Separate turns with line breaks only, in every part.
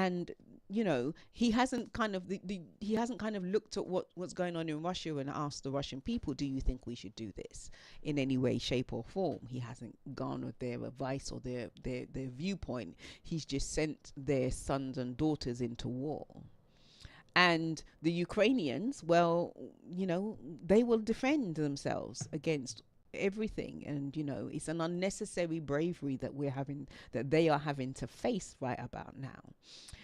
And he hasn't kind of he hasn't kind of looked at what's going on in Russia and asked the Russian people, do you think we should do this in any way, shape, or form? He hasn't garnered their advice or their viewpoint. He's just sent their sons and daughters into war. And the Ukrainians, well, they will defend themselves against everything. And it's an unnecessary bravery that they are having to face right about now.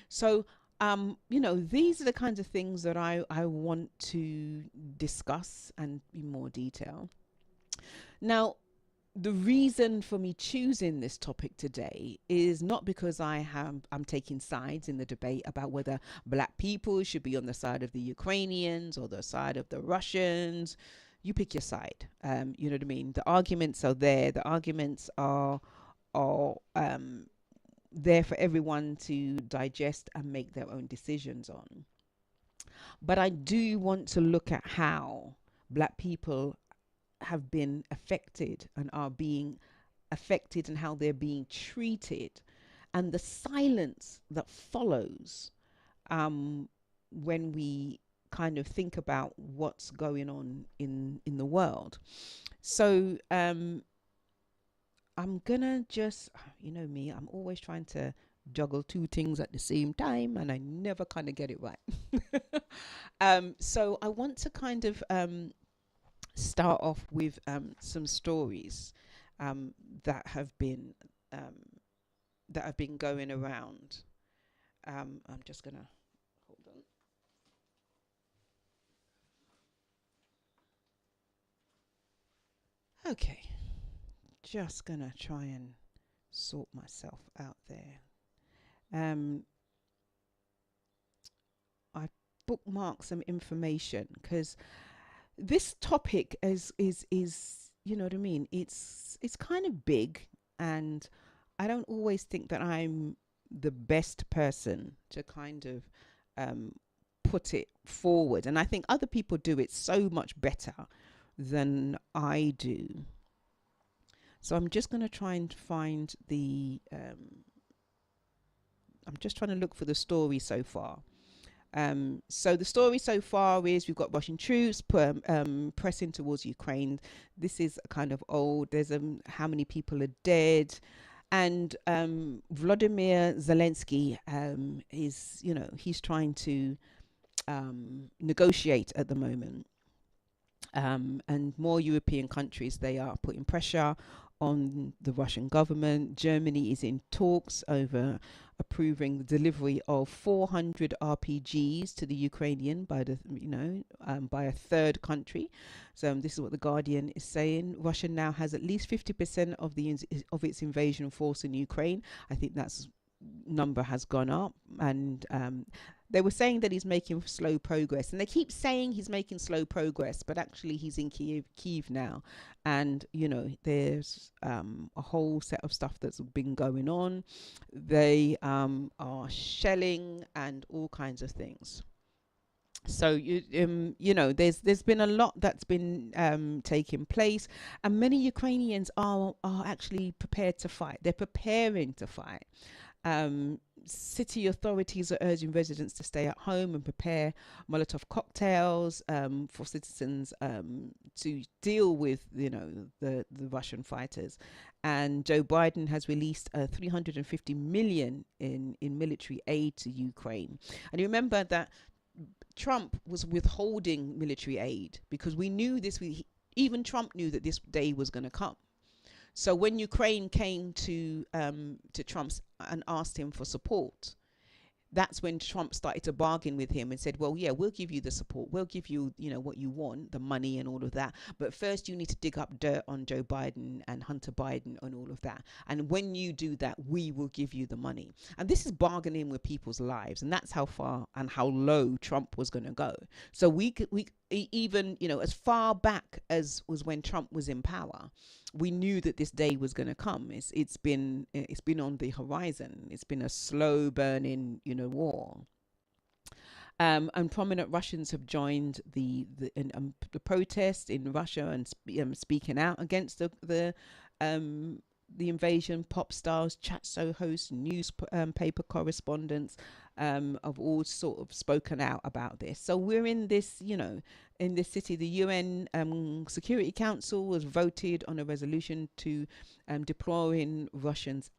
So these are the kinds of things that I want to discuss and in more detail. Now, the reason for me choosing this topic today is not because I'm taking sides in the debate about whether black people should be on the side of the Ukrainians or the side of the Russians. You pick your side. You know what I mean? The arguments are there. The arguments are there for everyone to digest and make their own decisions on. But I do want to look at how black people have been affected and are being affected, and how they're being treated, and the silence that follows when we kind of think about what's going on in the world. So I'm gonna just, me, I'm always trying to juggle two things at the same time, and I never kind of get it right. So I want to kind of start off with some stories um, that have been um, that have been going around. I'm just gonna hold on. Okay, just gonna try and sort myself out there. Um, I bookmarked some information because this topic is you know what I mean. It's kind of big, and I don't always think that I'm the best person to kind of um, put it forward, and I think other people do it so much better than I do. So I'm just going to try and find the. I'm just trying to look for the story so far. So the story so far is we've got Russian troops pressing towards Ukraine. This is kind of old. There's how many people are dead, and Vladimir Zelensky is he's trying to negotiate at the moment. And more European countries, they are putting pressure on the Russian government. Germany is in talks over approving the delivery of 400 RPGs to the Ukrainian by by a third country. So this is what the Guardian is saying. Russia now has at least 50% of its invasion force in Ukraine. I think that's number has gone up, and they were saying that he's making slow progress, and they keep saying he's making slow progress, but actually he's in Kiev now, and there's a whole set of stuff that's been going on. They are shelling and all kinds of things. So there's been a lot that's been taking place, and many Ukrainians are actually prepared to fight. They're preparing to fight. City authorities are urging residents to stay at home and prepare Molotov cocktails for citizens to deal with, the Russian fighters. And Joe Biden has released 350 million in military aid to Ukraine. And you remember that Trump was withholding military aid because we knew this. Even Trump knew that this day was going to come. So when Ukraine came to Trump and asked him for support, that's when Trump started to bargain with him and said, well, yeah, we'll give you the support. We'll give you, what you want, the money and all of that. But first you need to dig up dirt on Joe Biden and Hunter Biden and all of that. And when you do that, we will give you the money. And this is bargaining with people's lives. And that's how far and how low Trump was going to go. So we even, as far back as was when Trump was in power, we knew that this day was going to come. It's been on the horizon. It's been a slow burning, war. And prominent Russians have joined the protest in Russia and speaking out against the the invasion, pop stars, chat show hosts, newspaper correspondents have all sort of spoken out about this. So we're in this, in this city. The UN Security Council was voted on a resolution to deploring Russia's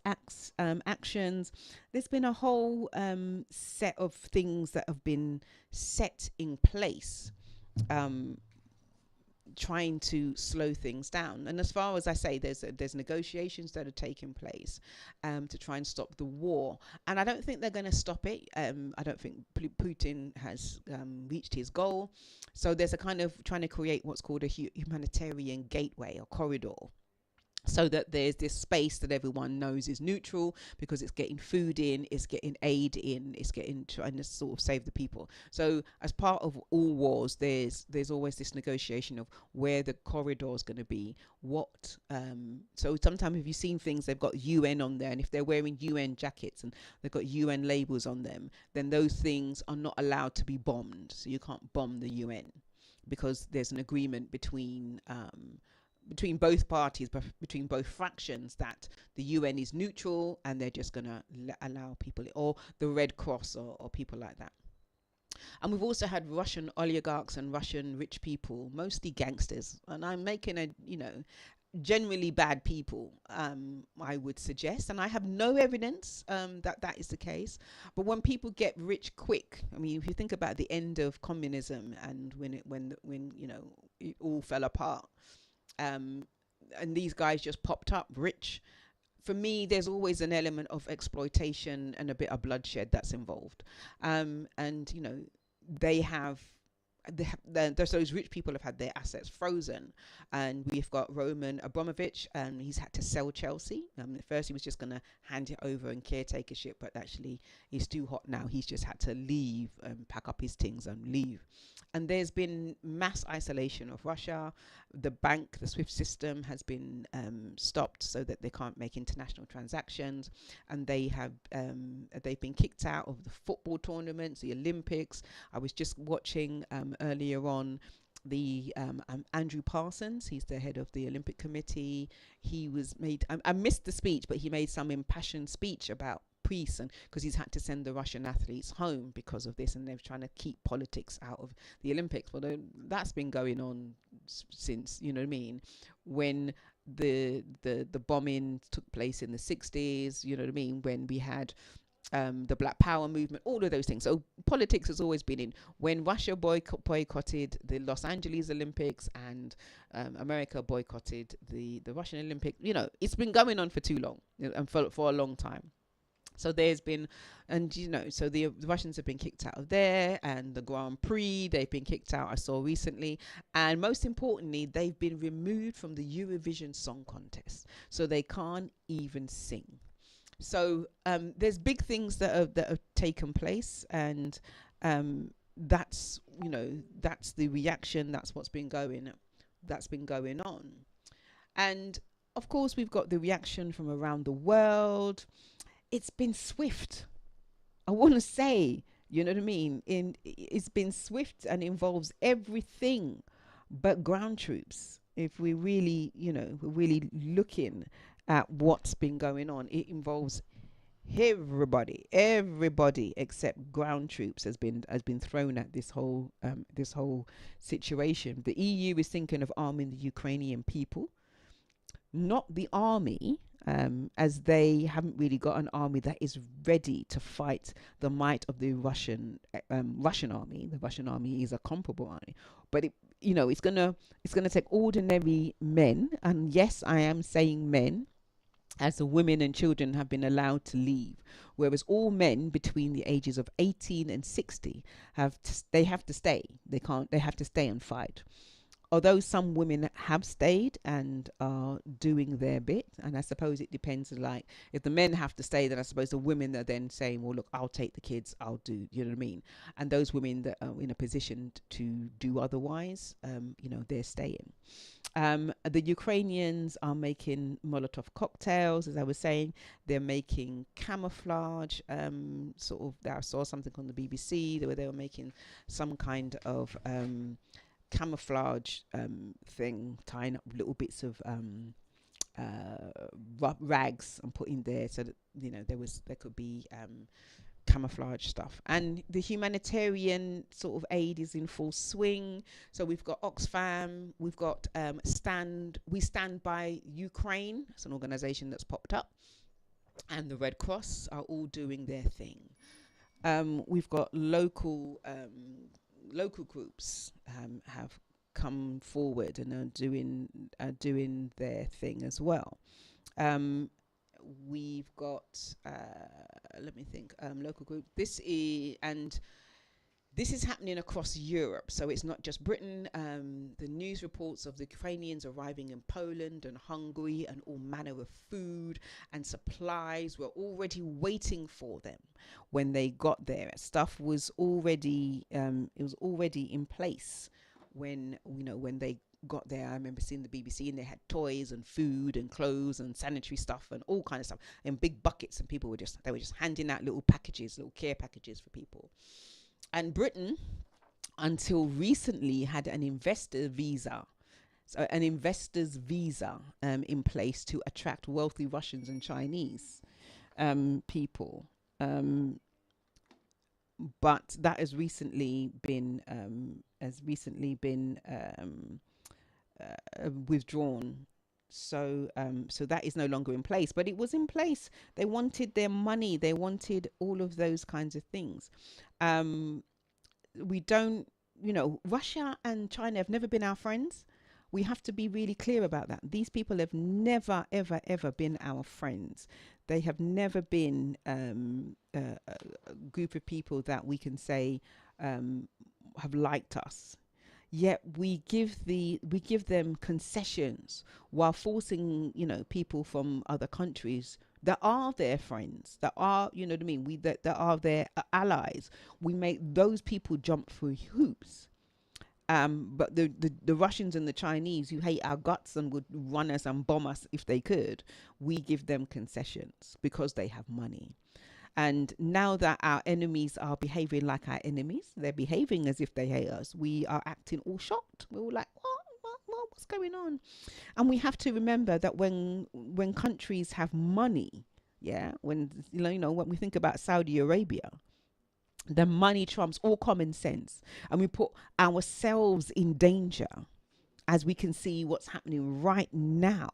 actions. There's been a whole set of things that have been set in place, um, trying to slow things down. And as far as I say, there's negotiations that are taking place to try and stop the war. And I don't think they're going to stop it. I don't think Putin has reached his goal. So there's a kind of trying to create what's called a humanitarian gateway or corridor, so that there's this space that everyone knows is neutral, because it's getting food in, it's getting aid in, it's getting trying to sort of save the people. So as part of all wars, there's always this negotiation of where the corridor is going to be. So sometimes if you've seen things, they've got UN on there, and if they're wearing UN jackets and they've got UN labels on them, then those things are not allowed to be bombed. So you can't bomb the UN, because there's an agreement between both parties, between both fractions, that the UN is neutral and they're just going to allow people, or the Red Cross, or people like that. And we've also had Russian oligarchs and Russian rich people, mostly gangsters. And I'm making generally bad people, I would suggest. And I have no evidence that that is the case. But when people get rich quick, I mean, if you think about the end of communism and when it all fell apart, and these guys just popped up rich. For me, there's always an element of exploitation and a bit of bloodshed that's involved. And they have those rich people have had their assets frozen, and we've got Roman Abramovich, and he's had to sell Chelsea. At first he was just going to hand it over in caretakership, but actually he's too hot now. He's just had to leave, pack up his things and leave. And there's been mass isolation of Russia. The SWIFT system has been stopped, so that they can't make international transactions, and they've been kicked out of the football tournaments, the Olympics. I was just watching earlier on the Andrew Parsons. He's the head of the Olympic Committee. He was made. I missed the speech, but he made some impassioned speech about priests, and because he's had to send the Russian athletes home because of this, and they're trying to keep politics out of the Olympics. Well, that's been going on since, you know what I mean, when the bombing took place in the 60s, you know what I mean, when we had the Black Power movement, all of those things. So politics has always been in. When Russia boycotted the Los Angeles Olympics, and America boycotted the Russian Olympics, it's been going on for too long, and for a long time. So there's been, and so the Russians have been kicked out of there, and the Grand Prix, they've been kicked out, I saw recently. And most importantly, they've been removed from the Eurovision Song Contest. So they can't even sing. So there's big things that have taken place, and that's the reaction. That's what's been going on. And of course, we've got the reaction from around the world. It's been swift. I want to say, you know what I mean? It's been swift and involves everything but ground troops. If we really, we're really looking at what's been going on, it involves everybody except ground troops has been thrown at this whole situation. The EU is thinking of arming the Ukrainian people, not the army, as they haven't really got an army that is ready to fight the might of the Russian army. The Russian army is a comparable army, but it's gonna take ordinary men, and yes, I am saying men, as the women and children have been allowed to leave, whereas all men between the ages of 18 and 60 have to stay. They have to stay and fight. Although some women have stayed and are doing their bit, and I suppose it depends, like, if the men have to stay, then I suppose the women are then saying, well, look, I'll take the kids, I'll do, you know what I mean? And those women that are in a position to do otherwise, they're staying. The Ukrainians are making Molotov cocktails, as I was saying. They're making camouflage, I saw something on the BBC where they were making some kind of camouflage thing, tying up little bits of rags and put in there so that there could be camouflage stuff. And the humanitarian sort of aid is in full swing. So we've got Oxfam, we've got we stand by Ukraine. It's an organization that's popped up, and the Red Cross are all doing their thing. We've got local groups have come forward and are doing their thing as well. Um, we've got let me think, local group. This is happening across Europe, so it's not just Britain. The news reports of the Ukrainians arriving in Poland and Hungary, and all manner of food and supplies were already waiting for them when they got there. Stuff was already in place when they got there. I remember seeing the BBC, and they had toys and food and clothes and sanitary stuff and all kind of stuff in big buckets, and they were just handing out little packages, little care packages for people. And Britain, until recently, had an investor's visa in place to attract wealthy Russians and Chinese people. But that has recently been withdrawn. So that is no longer in place, but it was in place. They wanted their money. They wanted all of those kinds of things. We don't, Russia and China have never been our friends. We have to be really clear about that. These people have never, ever, ever been our friends. They have never been a group of people that we can say have liked us. Yet we give them concessions while forcing people from other countries that are their friends, that are what I mean, that are their allies. We make those people jump through hoops. But the Russians and the Chinese, who hate our guts and would run us and bomb us if they could, we give them concessions because they have money. And now that our enemies are behaving like our enemies, they're behaving as if they hate us. We are acting all shocked. We're all like, what's going on? And we have to remember that when countries have money, yeah, when when we think about Saudi Arabia, the money trumps all common sense, and we put ourselves in danger, as we can see what's happening right now.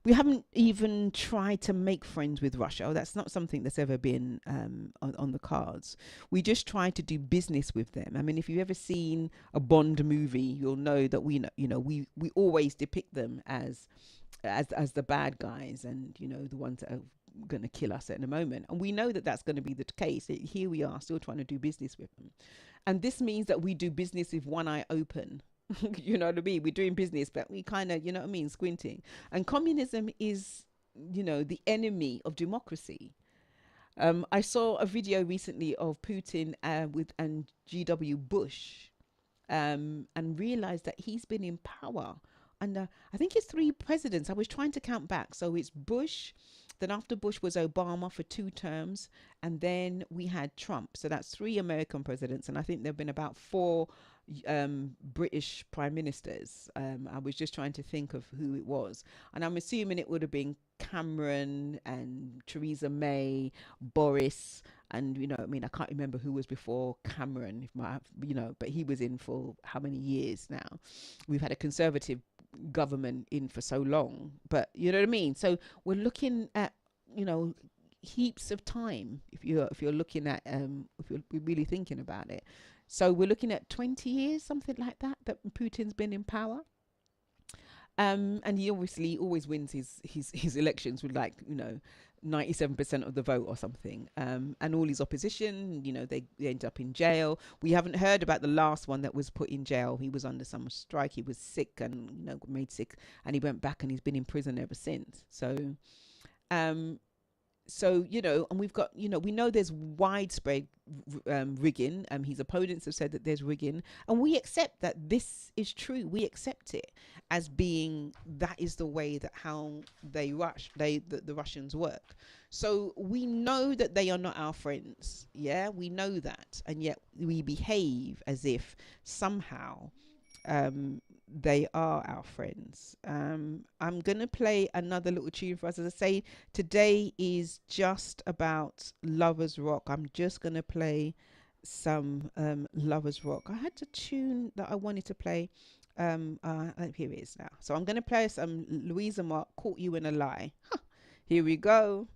We haven't even tried to make friends with Russia. That's not something that's ever been on the cards. We just try to do business with them. I mean, if you've ever seen a Bond movie, you'll know that we always depict them as the bad guys, and the ones that are going to kill us at the moment. And we know that that's going to be the case. Here we are still trying to do business with them, and this means that we do business with one eye open. You know what I mean? We're doing business, but we kind of, squinting. And communism is, the enemy of democracy. I saw a video recently of Putin and G.W. Bush, and realized that he's been in power under, I think it's 3 presidents. I was trying to count back. So it's Bush, then after Bush was Obama for 2 terms, and then we had Trump. So that's 3 American presidents, and I think there have been about 4 British prime ministers. I was just trying to think of who it was, and I'm assuming it would have been Cameron and Theresa May, Boris, and I can't remember who was before Cameron, but he was in for how many years now? We've had a Conservative government in for so long, but you know what I mean. So we're looking at heaps of time if you're looking at if you're really thinking about it. So we're looking at 20 years, something like that Putin's been in power. And he obviously always wins his elections with 97% of the vote or something. And all his opposition, they end up in jail. We haven't heard about the last one that was put in jail. He was under some strike. He was sick and made sick, and he went back, and he's been in prison ever since. So and we've got, we know there's widespread rigging. His opponents have said that there's rigging, and we accept that this is true. We accept it as being that is the way that how the Russians work. So we know that they are not our friends. Yeah, we know that, and yet we behave as if somehow they are our friends. I'm gonna play another little tune for us. As I say, today is just about lovers rock. I'm just gonna play some lovers rock. I had a tune that I wanted to play. Here it is now. So I'm gonna play some Louisa Mark, "Caught You in a Lie." Here we go.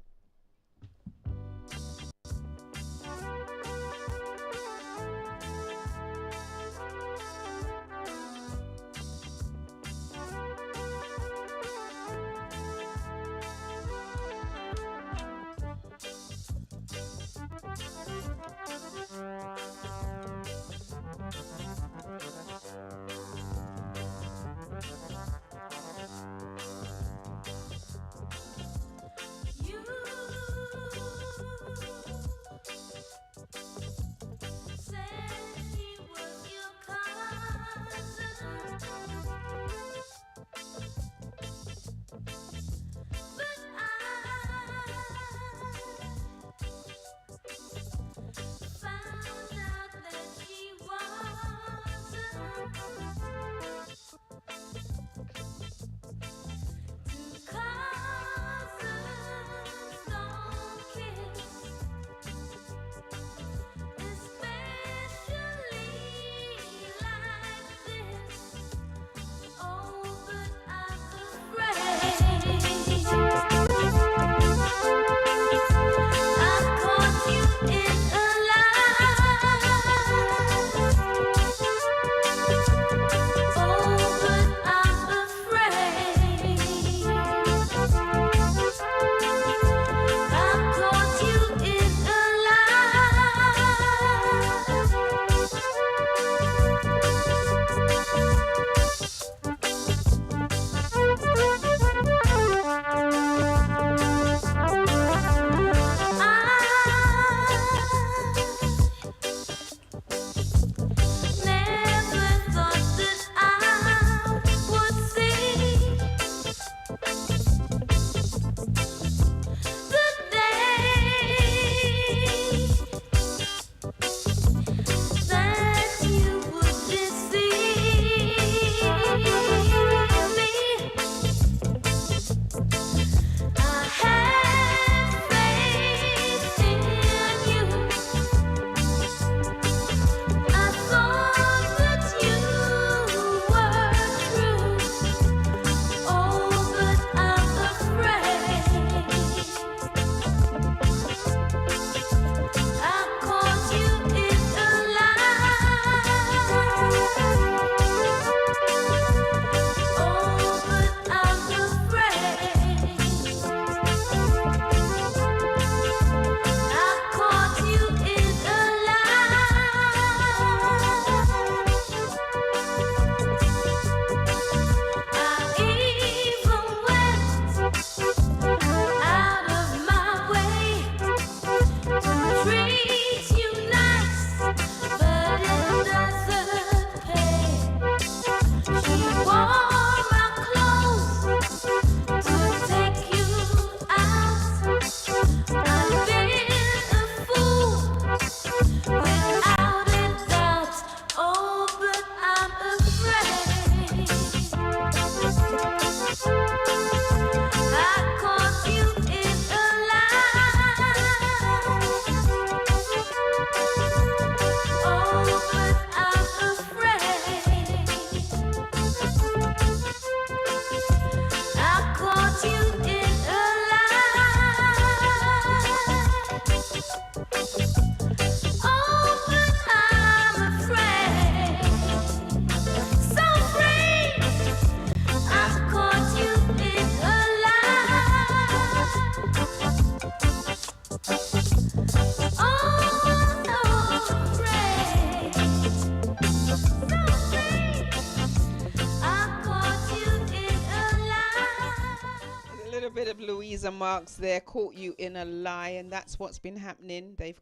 Bit of Louisa Marks there, "Caught You in a Lie," and that's what's been happening. We've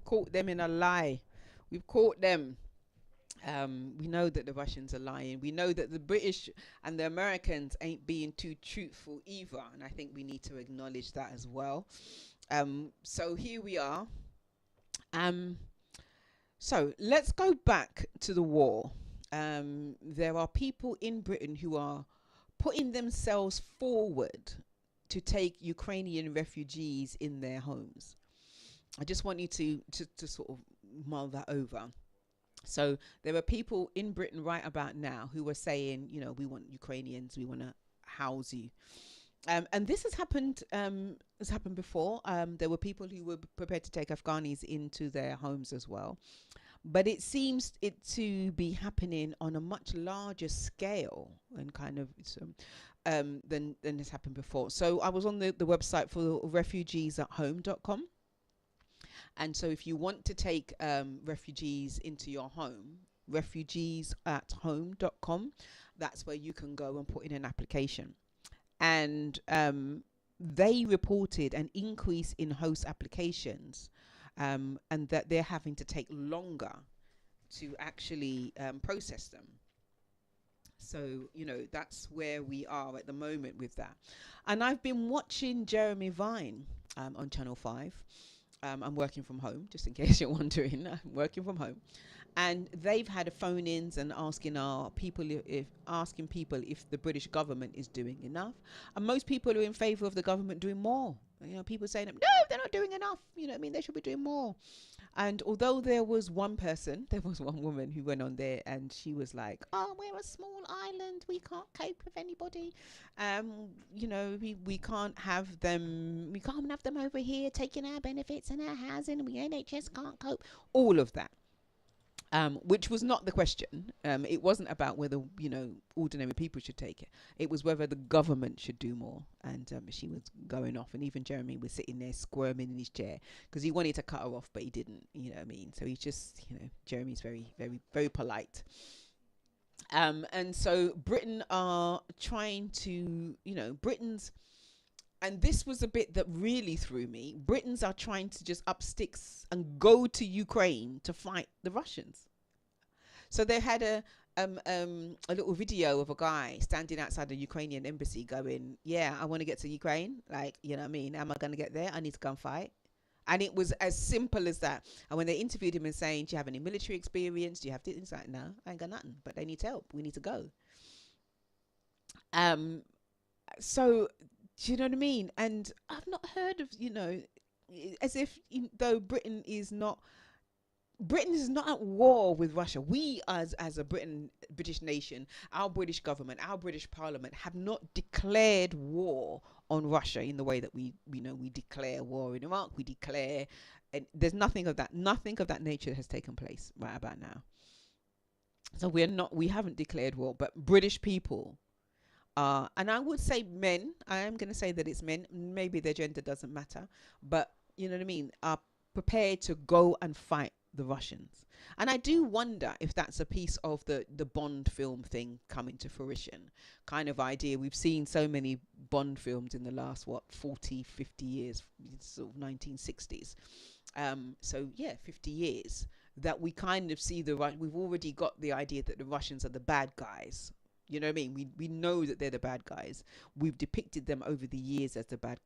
caught them in a lie. We've caught them. We know that the Russians are lying. We know that the British and the Americans ain't being too truthful either, and I think we need to acknowledge that as well. So here we are. Um, so let's go back to the war. there are people in Britain who are putting themselves forward to take Ukrainian refugees in their homes. I just want you to sort of mull that over. So there are people in Britain right about now who are saying, you know, we want Ukrainians, we want to house you. And this has happened before. There were people who were prepared to take Afghanis into their homes as well. But it seems it to be happening on a much larger scale and kind of than has happened before. So I was on the website for refugeesathome.com. And so if you want to take refugees into your home, refugeesathome.com, that's where you can go and put in an application. And they reported an increase in host applications, and that they're having to take longer to actually process them. So, you know, that's where we are at the moment with that. And I've been watching Jeremy Vine on Channel 5. I'm working from home, just in case you're wondering. I'm working from home. And they've had phone-ins and asking people if the British government is doing enough. And most people are in favour of the government doing more. You know, people saying, no, they're not doing enough. You know what I mean? They should be doing more. And although there was one woman who went on there and she was like, oh, we're a small island. We can't cope with anybody. You know, we can't have them. We can't have them over here taking our benefits and our housing. We NHS can't cope. All of that. Which was not the question. It wasn't about whether, you know, ordinary people should take it. It was whether the government should do more. And she was going off. And even Jeremy was sitting there squirming in his chair because he wanted to cut her off, but he didn't. You know what I mean? So he's just, you know, Jeremy's very, very, very polite. And so Britain are trying to, you know, and this was a bit that really threw me. Britons are trying to just up sticks and go to Ukraine to fight the Russians. So they had a little video of a guy standing outside the Ukrainian embassy going, yeah, I want to get to Ukraine. Like, you know what I mean? Am I going to get there? I need to go and fight. And it was as simple as that. And when they interviewed him and saying, do you have any military experience? Do you have this? He's like, no, I ain't got nothing. But they need help. We need to go. So do you know what I mean? And I've not heard of, you know, as if, though Britain is not at war with Russia. We as a British nation, our British government, our British parliament have not declared war on Russia in the way that we declare war in Iraq, we declare, and there's nothing of that nature has taken place right about now. So we haven't declared war, but British people, and I would say men, I am going to say that it's men, maybe their gender doesn't matter, but you know what I mean, are prepared to go and fight the Russians. And I do wonder if that's a piece of the Bond film thing coming to fruition kind of idea. We've seen so many Bond films in the last, 40, 50 years, sort of 1960s. So yeah, 50 years that we kind of see we've already got the idea that the Russians are the bad guys. You know what I mean? We know that they're the bad guys. We've depicted them over the years as the bad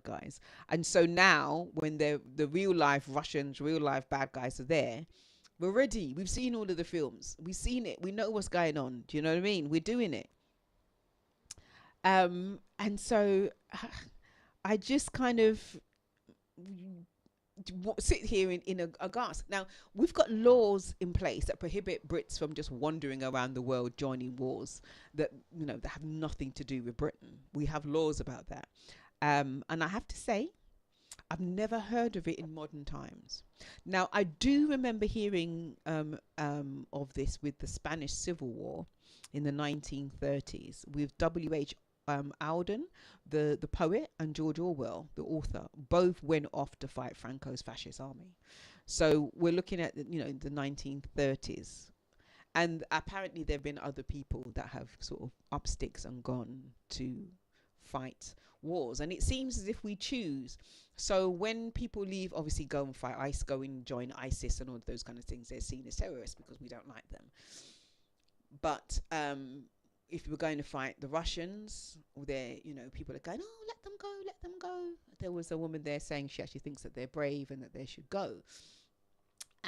guys. And so now, when the real life Russians, real life bad guys are there, we're ready. We've seen all of the films. We've seen it. We know what's going on. Do you know what I mean? We're doing it. And so I just kind of sit here in a gasp. Now, we've got laws in place that prohibit Brits from just wandering around the world joining wars that, you know, that have nothing to do with Britain. We have laws about that. And I have to say, I've never heard of it in modern times. Now, I do remember hearing of this with the Spanish Civil War in the 1930s with W.H. Auden, the poet, and George Orwell, the author, both went off to fight Franco's fascist army. So we're looking at the 1930s, and apparently there have been other people that have sort of up sticks and gone to fight wars, and it seems as if we choose. So when people leave, obviously go and fight ICE, go and join ISIS and all those kind of things, they're seen as terrorists because we don't like them. But if we're going to fight the Russians, people are going, oh, let them go, let them go. There was a woman there saying she actually thinks that they're brave and that they should go.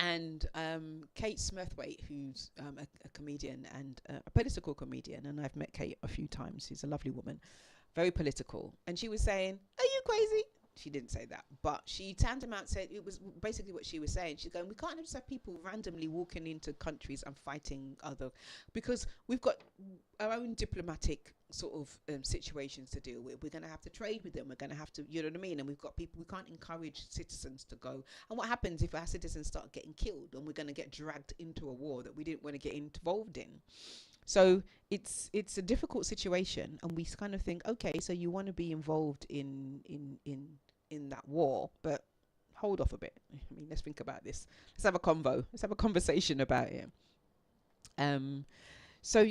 And Kate Smurthwaite, who's a comedian and a political comedian, and I've met Kate a few times. She's a lovely woman, very political. And she was saying, "Are you crazy?" She didn't say that, but she tantamount said it was basically what she was saying. She's going, "We can't just have people randomly walking into countries and fighting other, because we've got our own diplomatic sort of situations to deal with. We're going to have to trade with them. We're going to have to, you know what I mean? And we've got people. We can't encourage citizens to go. And what happens if our citizens start getting killed, and we're going to get dragged into a war that we didn't want to get involved in?" So it's a difficult situation, and we kind of think, okay, so you want to be involved in that war, but hold off a bit. I mean, let's think about this. Let's have a convo. Let's have a conversation about it. So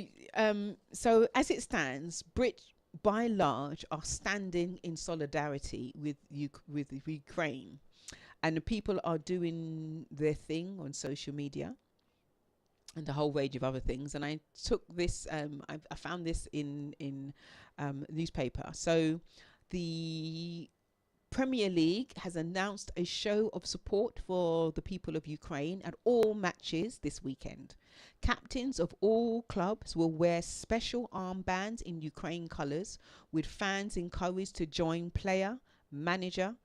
as it stands, Brit by and large are standing in solidarity with Ukraine, and the people are doing their thing on social media and a whole range of other things. And I took this, I found this in newspaper. So the Premier League has announced a show of support for the people of Ukraine at all matches this weekend. Captains of all clubs will wear special armbands in Ukraine colours, with fans encouraged to join player, manager,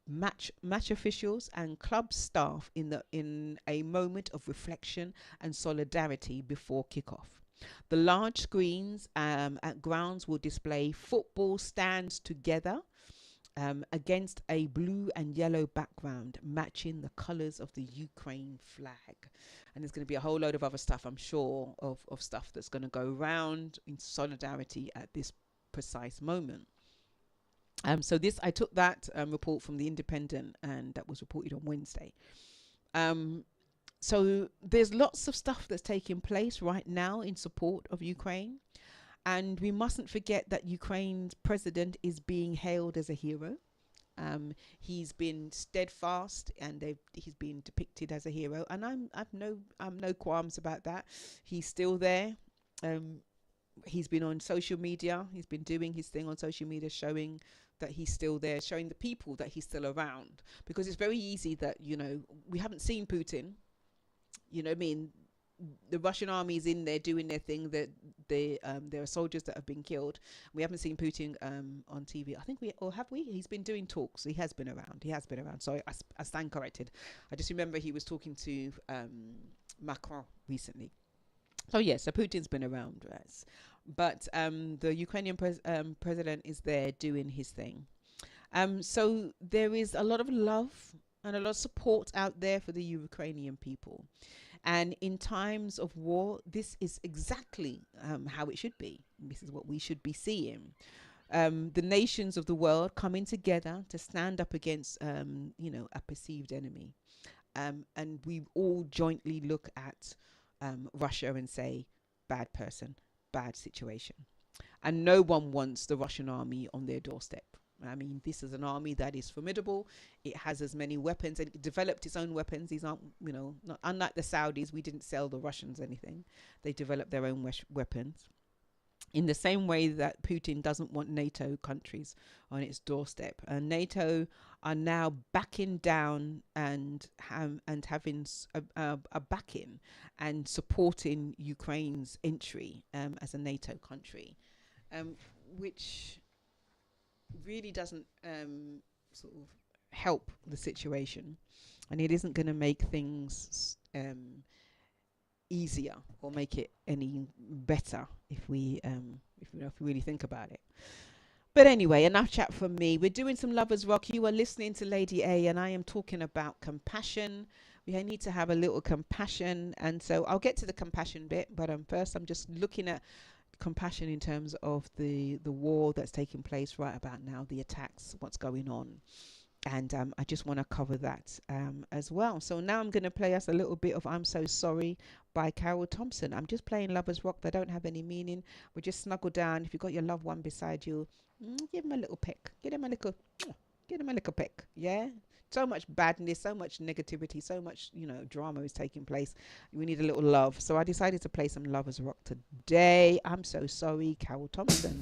match officials and club staff in a moment of reflection and solidarity before kickoff. The large screens at grounds will display football stands together against a blue and yellow background matching the colours of the Ukraine flag. And there's going to be a whole load of other stuff, I'm sure, of stuff that's going to go around in solidarity at this precise moment. So this, I took that report from the Independent, and that was reported on Wednesday. So there's lots of stuff that's taking place right now in support of Ukraine. And we mustn't forget that Ukraine's president is being hailed as a hero. He's been steadfast, and he's been depicted as a hero. And I've no qualms about that. He's still there. He's been on social media. He's been doing his thing on social media, showing that he's still there, showing the people that he's still around. Because it's very easy that, you know, we haven't seen Putin. You know what I mean? The Russian army is in there doing their thing. That there are soldiers that have been killed. We haven't seen Putin on TV. I think have we? He's been doing talks. He has been around. Sorry, I stand corrected. I just remember he was talking to Macron recently. So yes, so Putin's been around, right? But the Ukrainian president is there doing his thing. So there is a lot of love and a lot of support out there for the Ukrainian people. And in times of war, this is exactly how it should be. This is what we should be seeing. The nations of the world coming together to stand up against, a perceived enemy. And we all jointly look at Russia and say, bad person, bad situation. And no one wants the Russian army on their doorstep. I mean, this is an army that is formidable. It has as many weapons, and it developed its own weapons. These aren't, not unlike the Saudis. We didn't sell the Russians anything. They developed their own weapons. In the same way that Putin doesn't want NATO countries on its doorstep. And NATO are now backing down and having a backing and supporting Ukraine's entry as a NATO country, which really doesn't sort of help the situation, and it isn't going to make things easier or make it any better if we really think about it. But anyway, enough chat from me. We're doing some Lovers Rock. You are listening to Lady A, and I am talking about compassion. We need to have a little compassion, and so I'll get to the compassion bit, but first I'm just looking at compassion in terms of the war that's taking place right about now, the attacks, what's going on, and I just want to cover that as well. So now I'm going to play us a little bit of I'm So Sorry by Carol Thompson. I'm just playing Lovers Rock. They don't have any meaning. We just snuggle down. If you've got your loved one beside you, give him a little peck, give him a little peck. Yeah, so much badness, so much negativity, so much drama is taking place. We need a little love, so I decided to play some Lovers Rock today. I'm So Sorry, Carol Thompson.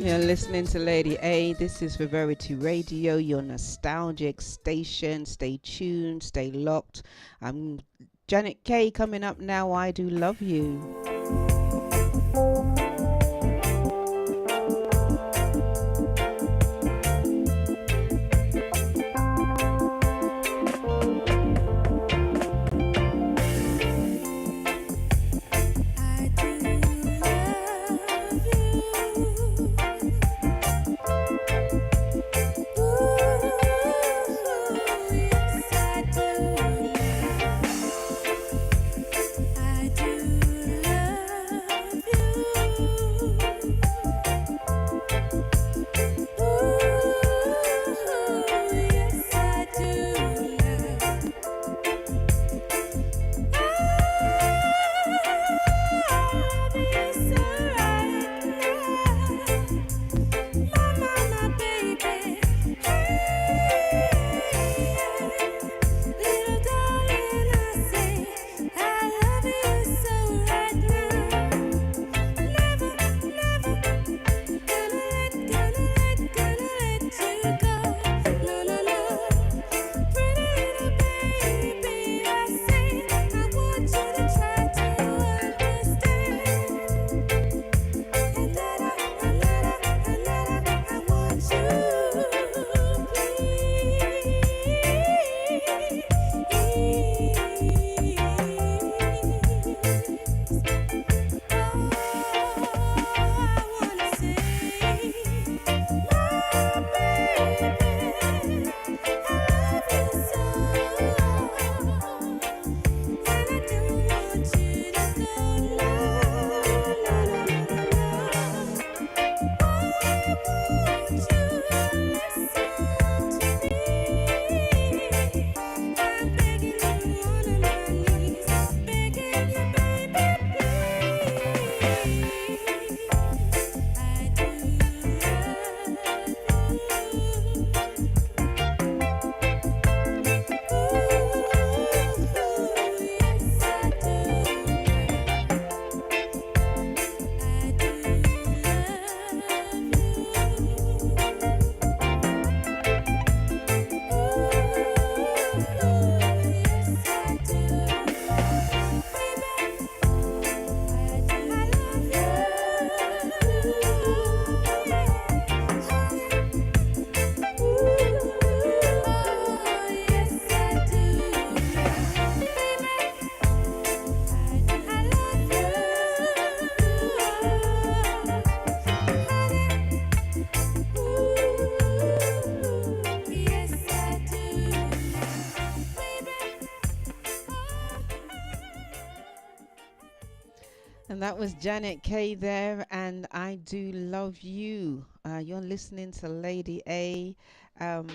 You're listening to Lady A. This is Verity Radio, your nostalgic station. Stay tuned, stay locked. I'm Janet K coming up now. I Do Love You.
I do love
And that was Janet Kay there, and I Do Love You. You're listening to Lady A. Um,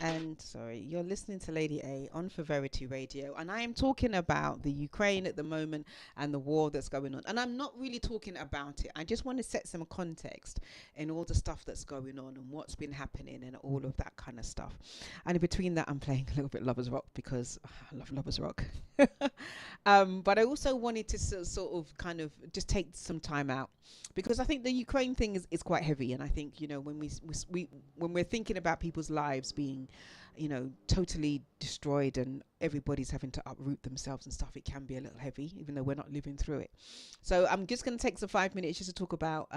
and sorry, you're listening to Lady A on For Verity Radio. And I am talking about the Ukraine at the moment and the war that's going on. And I'm not really talking about it. I just want to set some context in all the stuff that's going on and what's been happening and all of that kind of stuff. And in between that, I'm playing a little bit Lovers Rock because I love Lovers Rock. But I also wanted to sort of kind of just take some time out because I think the Ukraine thing is quite heavy. And I think, you know, when when we're thinking about people's lives being, you know, totally destroyed and everybody's having to uproot themselves and stuff, it can be a little heavy, even though we're not living through it. So I'm just going to take some 5 minutes just to talk about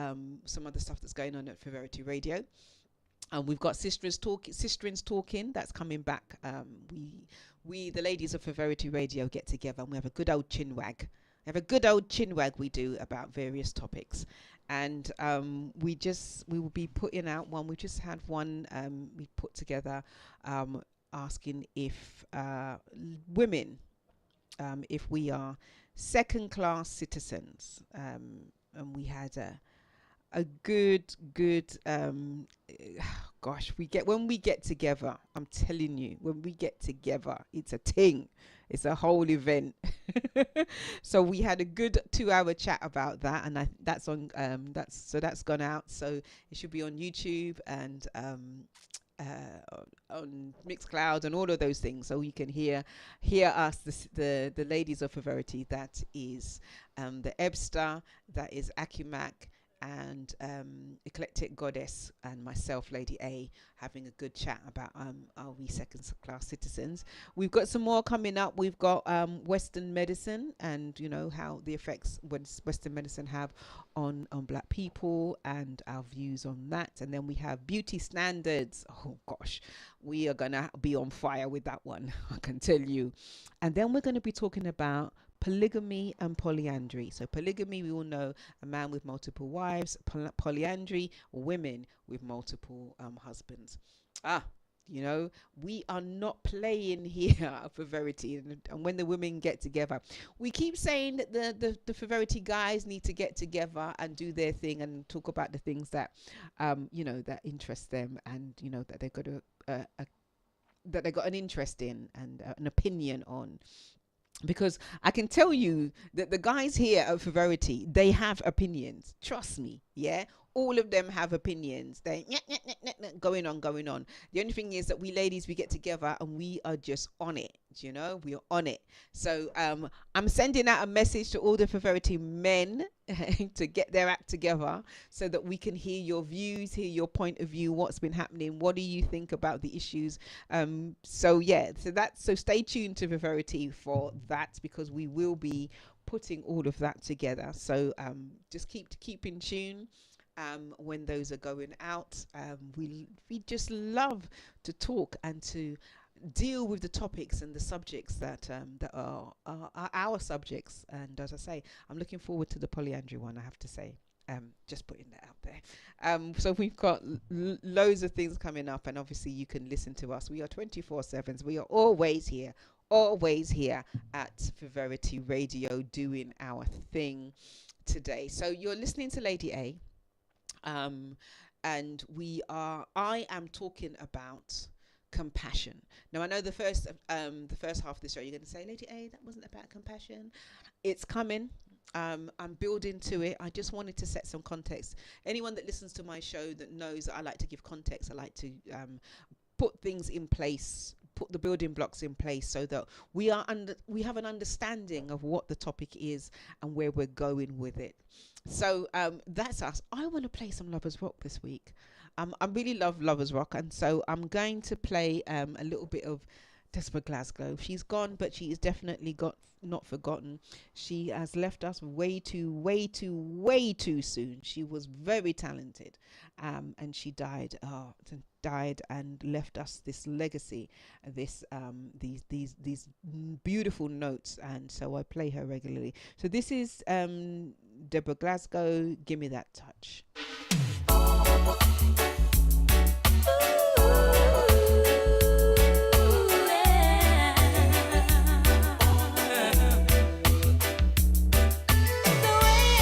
some of the stuff that's going on at Fidelity Radio. We've got Sisterins Talking that's coming back. We the ladies of Fidelity Radio get together and we have a good old chinwag. We do about various topics. And we will be putting out one. We just had one we put together asking if women, if we are second class citizens. And we had a good gosh, when we get together, I'm telling you, when we get together, it's a thing. It's a whole event. So we had a good 2-hour chat about that, and that's gone out. So it should be on YouTube and on Mixcloud and all of those things, so you can hear us, the ladies of Fidelity. That is the Ebster, that is Akumak, and Eclectic Goddess, and myself, Lady A, having a good chat about are we second class citizens. We've got some more coming up. We've got Western medicine, and you know how the effects Western medicine have on black people and our views on that. And then we have beauty standards. Oh gosh, we are gonna be on fire with that one, I can tell you. And then we're going to be talking about polygamy and polyandry. So polygamy, we all know, a man with multiple wives. Polyandry, women with multiple husbands. You know, we are not playing here for Verity. And when the women get together, we keep saying that the Verity guys need to get together and do their thing and talk about the things that you know, that interest them, and you know that they've got that they got an interest in and an opinion on. Because I can tell you that the guys here at Fidelity, they have opinions. Trust me, yeah? All of them have opinions. They going on. The only thing is that we ladies, we get together and we are just on it. You know, we are on it. So I'm sending out a message to all the Fidelity men to get their act together so that we can hear your views, hear your point of view, what's been happening, what do you think about the issues. So stay tuned to Fidelity for that, because we will be putting all of that together. So just keep in tune. When those are going out, we just love to talk and to deal with the topics and the subjects that are our subjects. And as I say, I'm looking forward to the polyandry one, I have to say. Just putting that out there. So we've got loads of things coming up, and obviously you can listen to us. We are 24/7. We are always here at Fidelity Radio doing our thing today. So you're listening to Lady A. And I am talking about compassion. Now I know the first half of the show you're going to say, Lady A, that wasn't about compassion. It's coming. I'm building to it. I just wanted to set some context. Anyone that listens to my show that knows that I like to give context, I like to put things in place, put the building blocks in place, so that we have an understanding of what the topic is and where we're going with it. So that's us. I want to play some Lovers Rock this week. I really love Lovers Rock, and so I'm going to play a little bit of Desperate Glasgow. She's gone, but she is definitely not forgotten. She has left us way too soon. She was very talented, and she died and left us this legacy, these beautiful notes, and so I play her regularly. So this is Deborah Glasgow, Give Me That Touch.
The way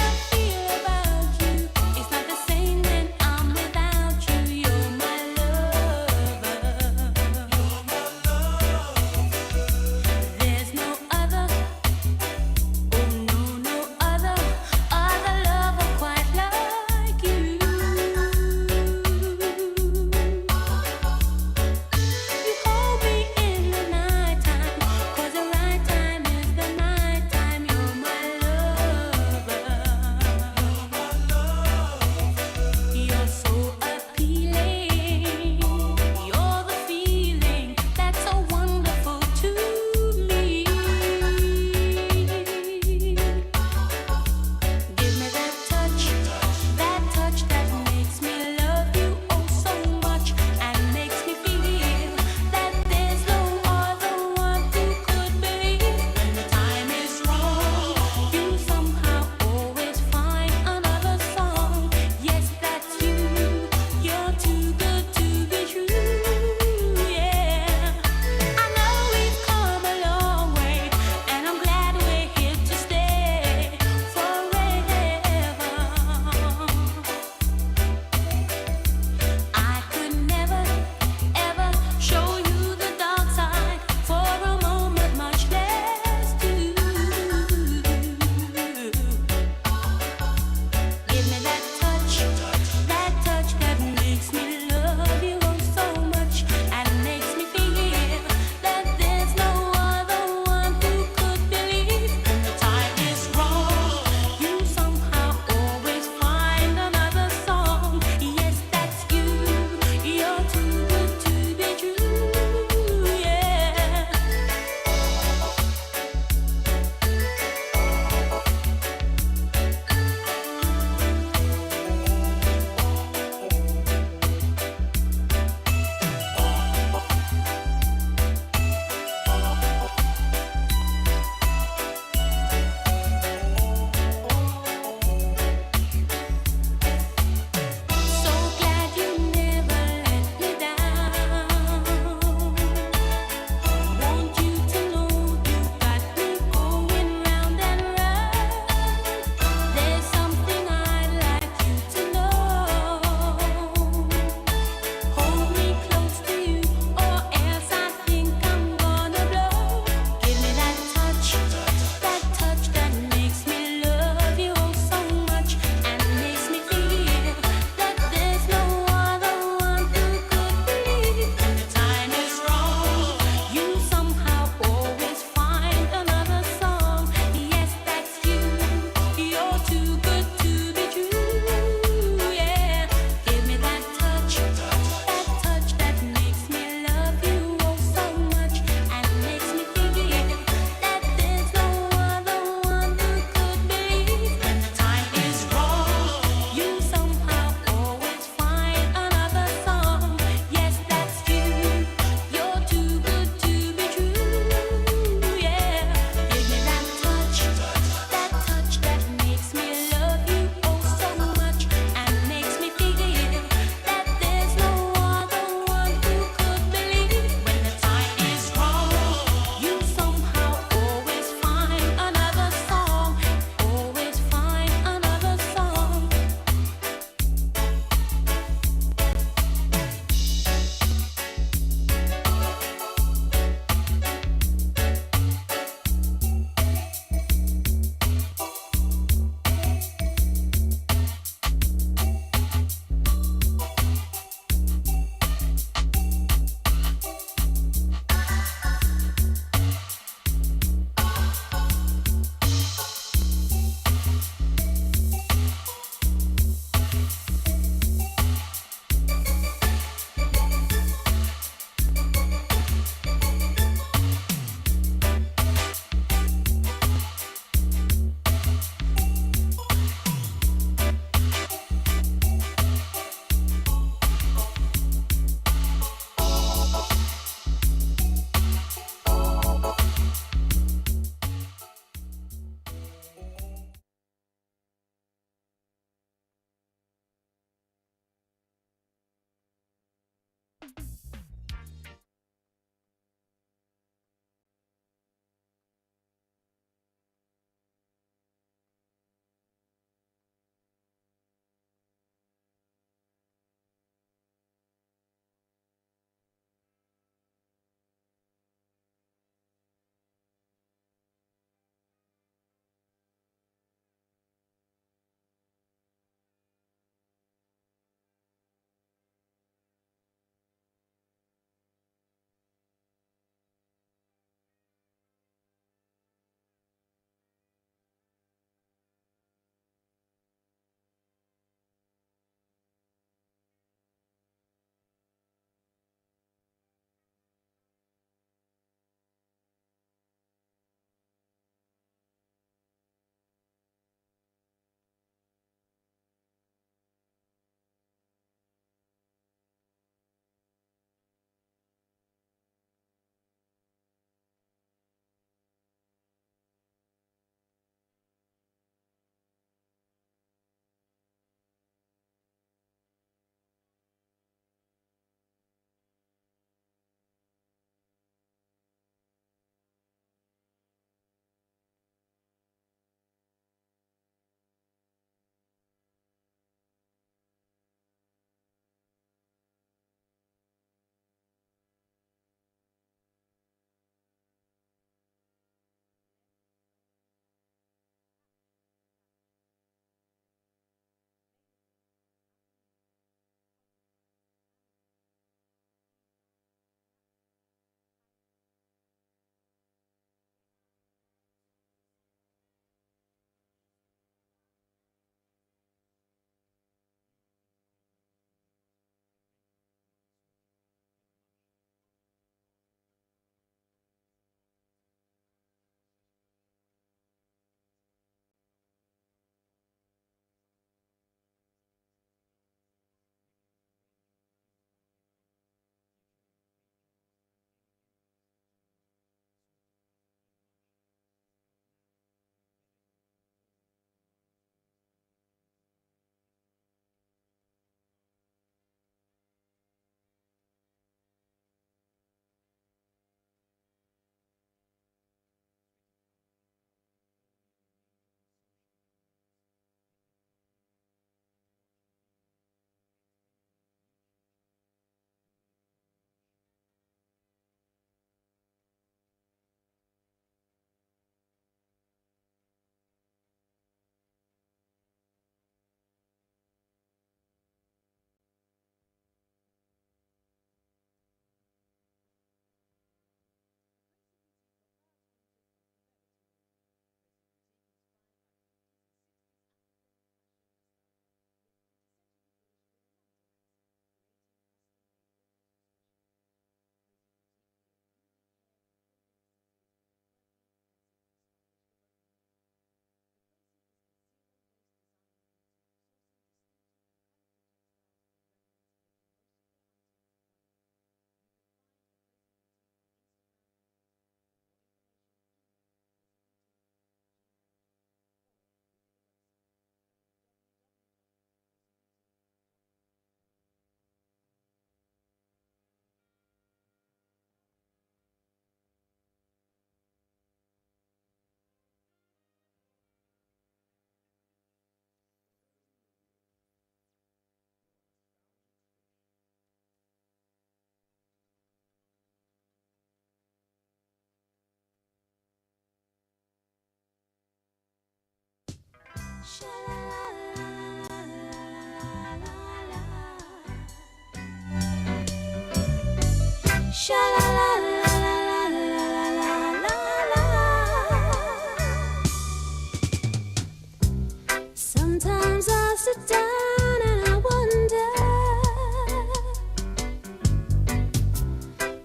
Sometimes I sit down and I wonder,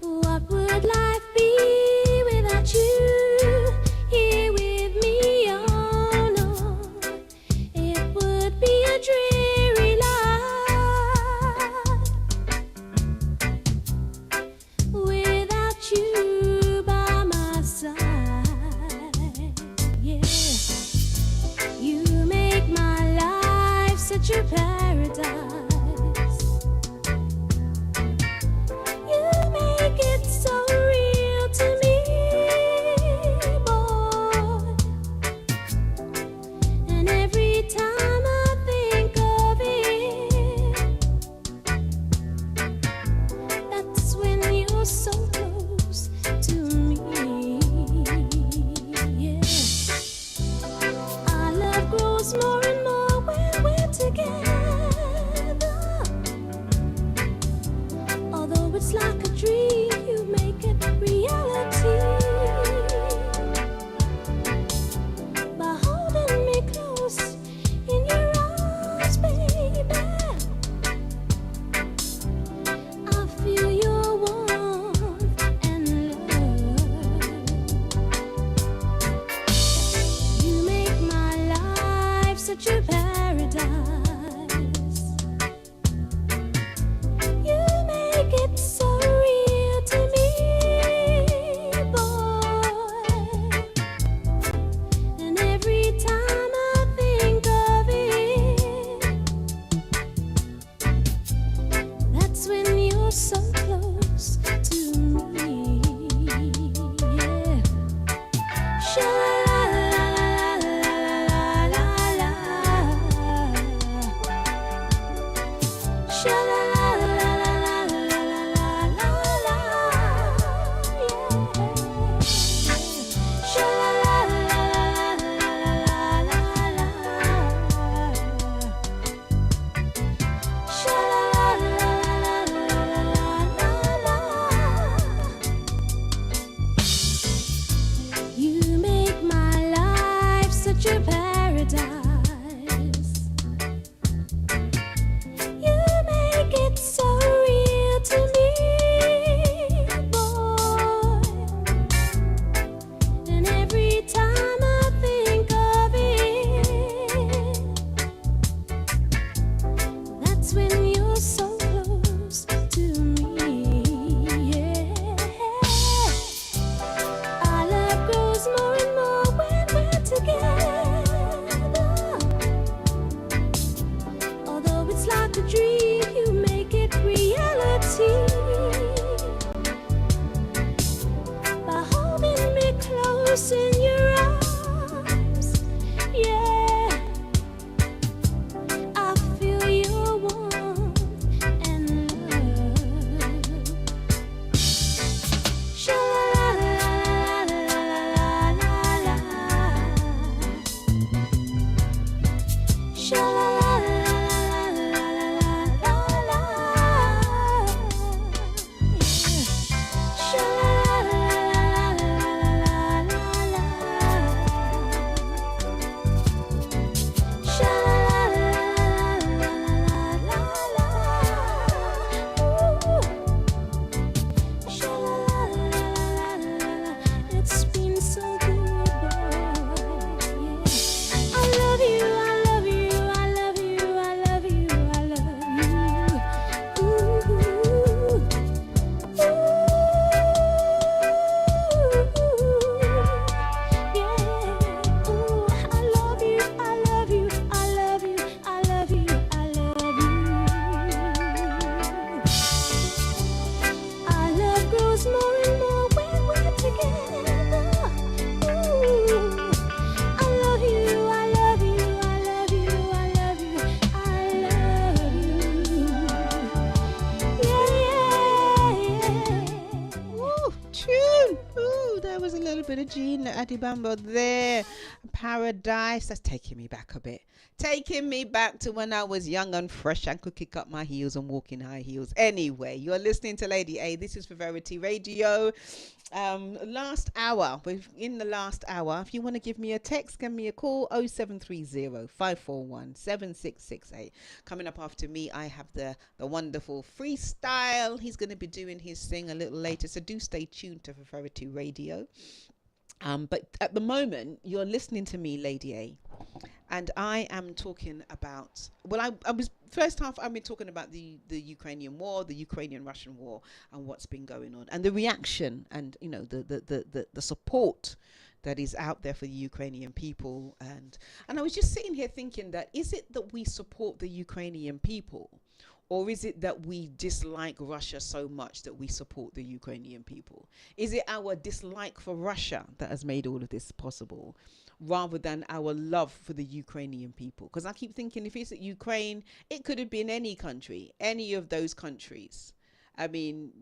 what would life be without you here with me? Oh no, it would be a dreary life without you by my side. Yeah. You make my life such a paradise. You make it so real to me, boy. And every time I think of it, that's when you're so close to me. Yeah. Our love grows more and more when we're together. Although it's like a dream, you make it reality by holding me close in your arms, baby. I feel your warmth and love. You make my life such a paradise. You make it so real to me, boy. And every time I think of it, that's when you're so close to me. Yeah. Sha-la-la-la-la-la-la-la. Sha-la-la-la-la-la-la-la-la. Yeah. Sha-la-la-la-la-la-la-la. You make my life such a paradise. You make it so real to me, boy. And every time I think of it, that's when you're so close to me. Yeah. Our love grows more and more when we're together. Although it's like a dream, you make it reality by holding me close in your arms. Yeah, I feel your warmth and love. Sha-la-la-la-la-la-la-la-la. Sha-la-la-la-la-la-la-la-la. It's been so good, boy. Yeah. I love you, I love you, I love you, I love you, I love you. Ooh, yeah. Ooh, I love you, I love you, I love you, I love you, I love you. Our love grows more and more when we're together. Ooh, I love you, I love you, I love you, I love you, I love you. Yeah, yeah, yeah.
Ooh, tune. Ooh, there was a little bit of Gene Adibambo there. Paradise. That's taking me back a bit. Taking me back to when I was young and fresh and could kick up my heels and walk in high heels. Anyway, you're listening to Lady A. This is for Verity Radio. Last hour. We're in the last hour. If you want to give me a text, give me a call. 0730 541 7668. Coming up after me, I have the wonderful Freestyle. He's going to be doing his thing a little later. So do stay tuned to Verity Radio. But at the moment, you're listening to me, Lady A, and I am talking about. Well, I was first half. I've been talking about the Ukrainian war, the Ukrainian-Russian war, and what's been going on, and the reaction, and the support that is out there for the Ukrainian people, and I was just sitting here thinking that is it that we support the Ukrainian people, or is it that we dislike Russia so much that we support the Ukrainian people? Is it our dislike for Russia that has made all of this possible, rather than our love for the Ukrainian people? Because I keep thinking, if it's at Ukraine, it could have been any country, any of those countries. I mean,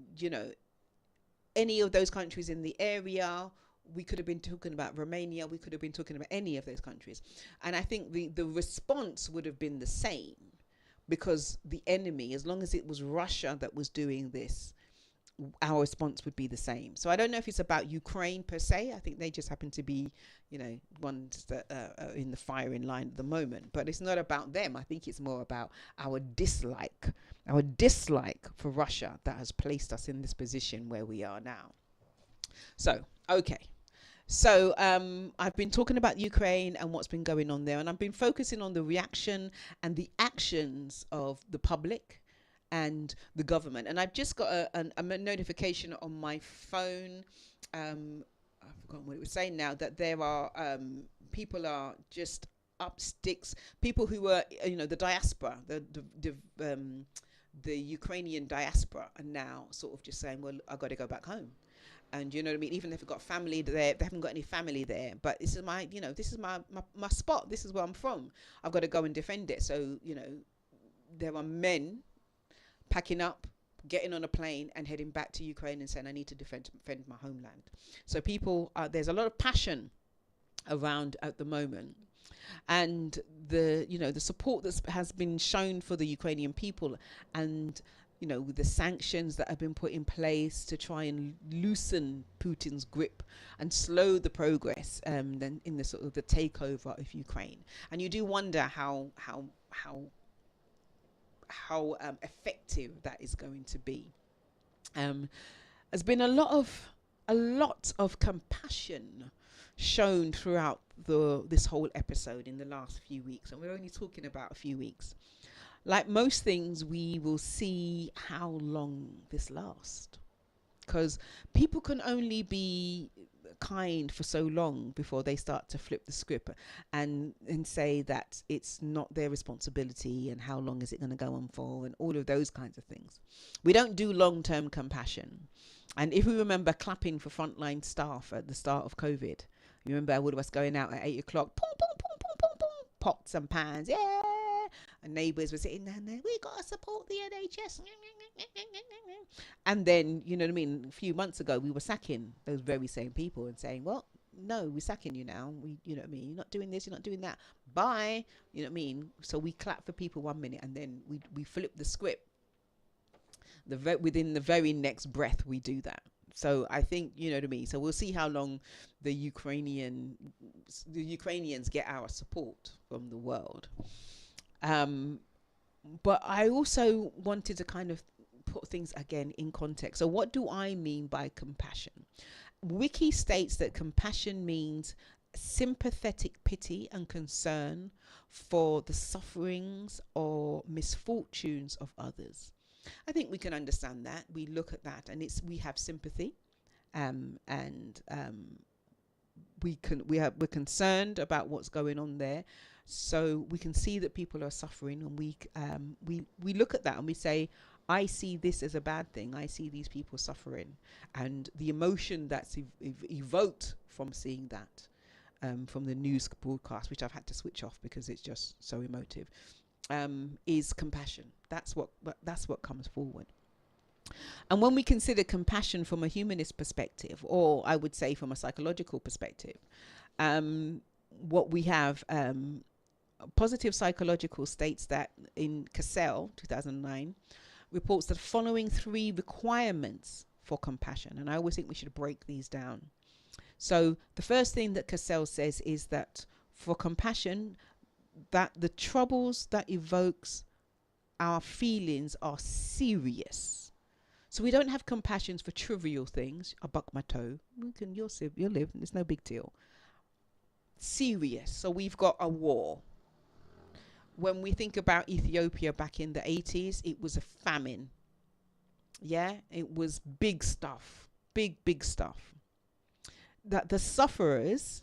any of those countries in the area. We could have been talking about Romania. We could have been talking about any of those countries. And I think the response would have been the same. Because the enemy, as long as it was Russia that was doing this, our response would be the same. So I don't know if it's about Ukraine per se. I think they just happen to be, ones that are in the firing line at the moment. But it's not about them. I think it's more about our dislike for Russia that has placed us in this position where we are now. So, okay. So I've been talking about Ukraine and what's been going on there, and I've been focusing on the reaction and the actions of the public and the government. And I've just got a notification on my phone. I've forgotten what it was saying now, that there are people are just up sticks. People who were, the diaspora, the Ukrainian diaspora, are now sort of just saying, well, I've got to go back home. And you know what I mean? Even if they've got family there, they haven't got any family there. But this is my spot. This is where I'm from. I've got to go and defend it. So, there are men packing up, getting on a plane and heading back to Ukraine and saying, I need to defend my homeland. So there's a lot of passion around at the moment. And the support that has been shown for the Ukrainian people, and with the sanctions that have been put in place to try and loosen Putin's grip and slow the progress then in the sort of the takeover of Ukraine. And you do wonder how effective that is going to be. There's been a lot of compassion shown throughout this whole episode in the last few weeks, and we're only talking about a few weeks. Like most things, we will see how long this lasts, because people can only be kind for so long before they start to flip the script and say that it's not their responsibility, and how long is it going to go on for, and all of those kinds of things. We don't do long-term compassion. And if we remember clapping for frontline staff at the start of COVID, you remember all of us going out at 8 o'clock, boom, boom, boom, boom, boom, boom, pots and pans, yeah. And neighbours were sitting down there, we got to support the NHS. And then, you know what I mean, a few months ago, we were sacking those very same people and saying, well, no, we're sacking you now. You know what I mean? You're not doing this, you're not doing that. Bye. You know what I mean? So we clap for people 1 minute, and then we flip the script. Within the very next breath, we do that. So I think, you know what I mean? So we'll see how long the Ukrainians get our support from the world. But I also wanted to kind of put things again in context. So what do I mean by compassion? Wiki states that compassion means sympathetic pity and concern for the sufferings or misfortunes of others. I think we can understand that. We look at that, and we have sympathy, and we're concerned about what's going on there. So we can see that people are suffering, and we look at that and we say, I see this as a bad thing. I see these people suffering, and the emotion that's evoked from seeing that, from the news broadcast, which I've had to switch off because it's just so emotive, is compassion. That's what comes forward. And when we consider compassion from a humanist perspective, or I would say from a psychological perspective, what we have, positive psychological states that in Cassell 2009 reports the following three requirements for compassion, and I always think we should break these down. So the first thing that Cassell says is that for compassion, that the troubles that evokes our feelings are serious. So we don't have compassions for trivial things. I buck my toe. You'll live. It's no big deal. Serious. So we've got a war. When we think about Ethiopia back in the 80s, it was a famine. Yeah, it was big stuff. Big stuff. That the sufferers'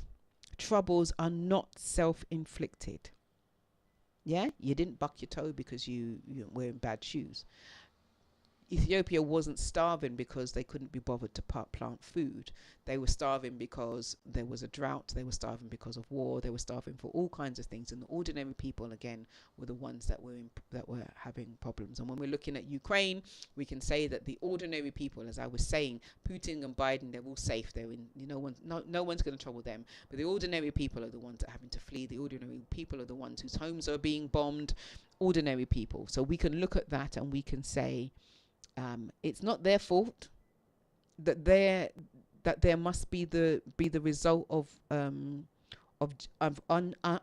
troubles are not self-inflicted. Yeah, you didn't buck your toe because you're wearing bad shoes. Ethiopia wasn't starving because they couldn't be bothered to plant food. They were starving because there was a drought. They were starving because of war. They were starving for all kinds of things. And the ordinary people, again, were the ones that were having problems. And when we're looking at Ukraine, we can say that the ordinary people, as I was saying, Putin and Biden, they're all safe. They're in, no one's going to trouble them. But the ordinary people are the ones that are having to flee. The ordinary people are the ones whose homes are being bombed. Ordinary people. So we can look at that and we can say, it's not their fault that there must be the result of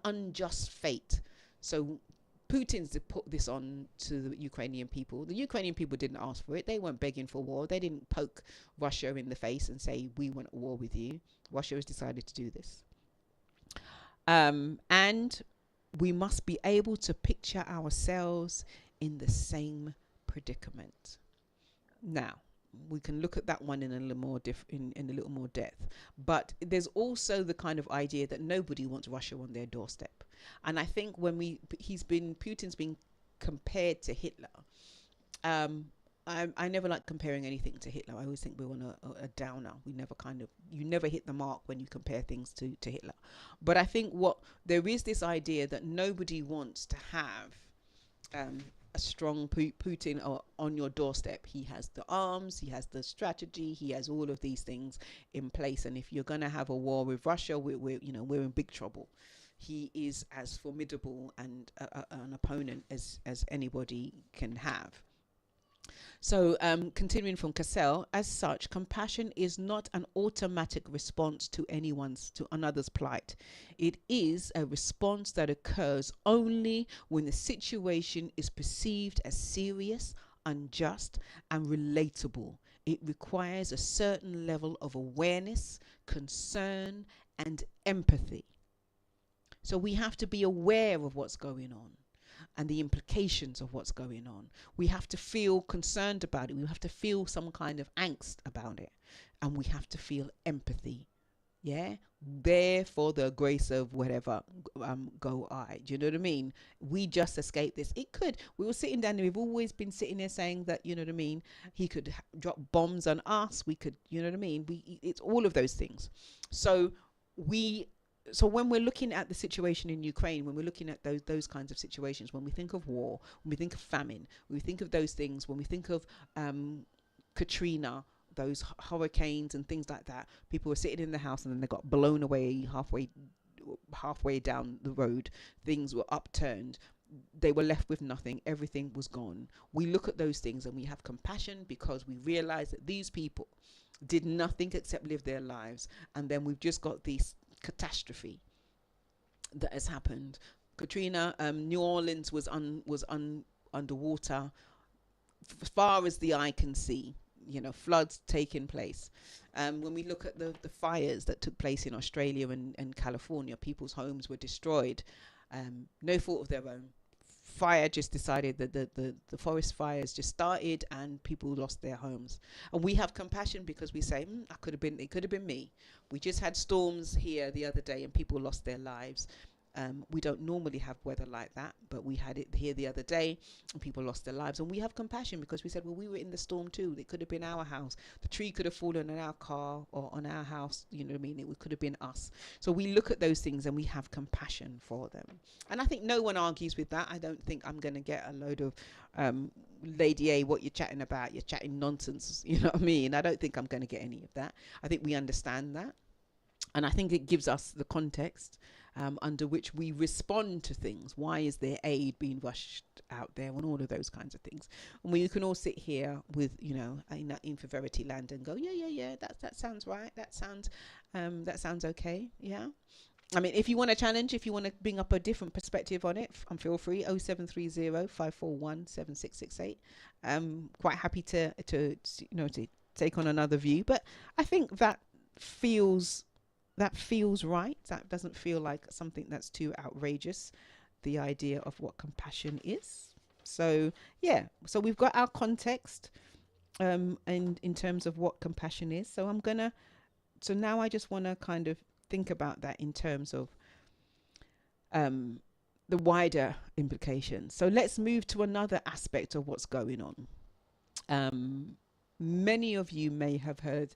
unjust fate. So Putin's put this on to the Ukrainian people. The Ukrainian people didn't ask for it. They weren't begging for war. They didn't poke Russia in the face and say, we want a war with you. Russia has decided to do this. And we must be able to picture ourselves in the same predicament. Now, we can look at that one in a little more in a little more depth. But there's also the kind of idea that nobody wants Russia on their doorstep. And I think when Putin's been compared to Hitler. I never like comparing anything to Hitler. I always think we're on a downer. You never hit the mark when you compare things to Hitler. But I think there is this idea that nobody wants to have a strong Putin on your doorstep. He has the arms, he has the strategy, he has all of these things in place. And if you're going to have a war with Russia, we're in big trouble. He is as formidable and an opponent as anybody can have. So continuing from Cassell, as such, compassion is not an automatic response to another's plight. It is a response that occurs only when the situation is perceived as serious, unjust, and relatable. It requires a certain level of awareness, concern, and empathy. So we have to be aware of what's going on and the implications of what's going on. We have to feel concerned about it. We have to feel some kind of angst about it. And we have to feel empathy. Yeah? Therefore, the grace of whatever, go I. Do you know what I mean? We just escaped this. We were sitting down there. We've always been sitting there saying that, you know what I mean? He could drop bombs on us. We could, you know what I mean? It's all of those things. So when we're looking at the situation in Ukraine, when we're looking at those kinds of situations, when we think of war, when we think of famine, when we think of those things, when we think of Katrina, those hurricanes and things like that, people were sitting in the house and then they got blown away halfway down the road. Things were upturned. They were left with nothing. Everything was gone. We look at those things and we have compassion because we realize that these people did nothing except live their lives. And then we've just got these catastrophe that has happened. Katrina, New Orleans was underwater as far as the eye can see. Floods taking place. When we look at the fires that took place in Australia and California, people's homes were destroyed. No fault of their own. Fire just decided that the forest fires just started and people lost their homes. And we have compassion because we say, it could have been me. We just had storms here the other day and people lost their lives. We don't normally have weather like that, but we had it here the other day and people lost their lives. And we have compassion because we said, well, we were in the storm too. It could have been our house. The tree could have fallen on our car or on our house. You know what I mean? It could have been us. So we look at those things and we have compassion for them. And I think no one argues with that. I don't think I'm going to get a load of, Lady A, what you're chatting about? You're chatting nonsense. You know what I mean? I don't think I'm going to get any of that. I think we understand that. And I think it gives us the context. under which we respond to things. Why is there aid being rushed out there, and all of those kinds of things? And we can all sit here with, you know, in that inferiority land and go, yeah, that sounds right. That sounds okay. Yeah. I mean, if you want to challenge, if you want to bring up a different perspective on it, feel free. 0730 541 7668. Quite happy to take on another view. But I think that feels right. That doesn't feel like something that's too outrageous. The idea of what compassion is. So yeah. So we've got our context, and in terms of what compassion is. So now I just want to kind of think about that in terms of the wider implications. So let's move to another aspect of what's going on. Many of you may have heard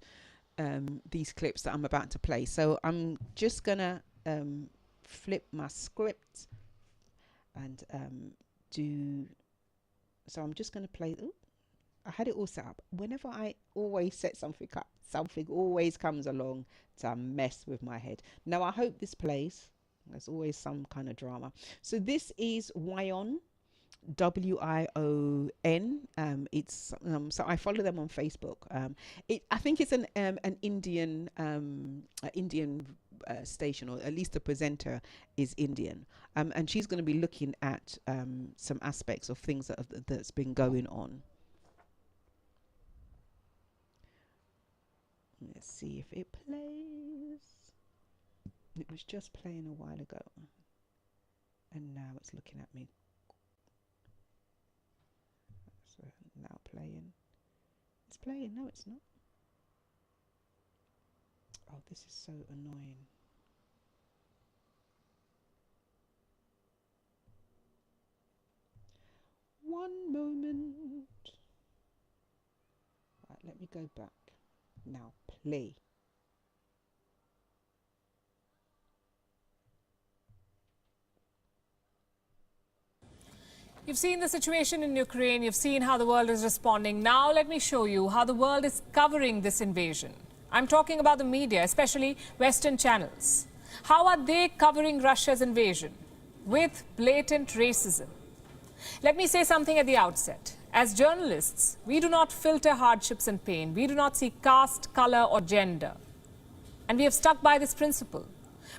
these clips that I'm about to play. So I'm just gonna flip my script and so I'm just gonna play. Ooh, I had it all set up. Whenever I always set something up, something always comes along to mess with my head. Now I hope this plays. There's always some kind of drama. So this is Wion, WION. It's so I follow them on Facebook. I think it's an Indian station, or at least the presenter is Indian, and she's going to be looking at some aspects of things that's been going on. Let's see if it plays. It was just playing a while ago, and now it's looking at me. So now playing. It's playing. No, it's not. Oh, this is so annoying. One moment. Right, let me go back. Now play.
You've seen the situation in Ukraine, you've seen how the world is responding. Now let me show you how the world is covering this invasion. I'm talking about the media, especially Western channels. How are they covering Russia's invasion? With blatant racism. Let me say something at the outset. As journalists, we do not filter hardships and pain. We do not see caste, color or gender. And we have stuck by this principle.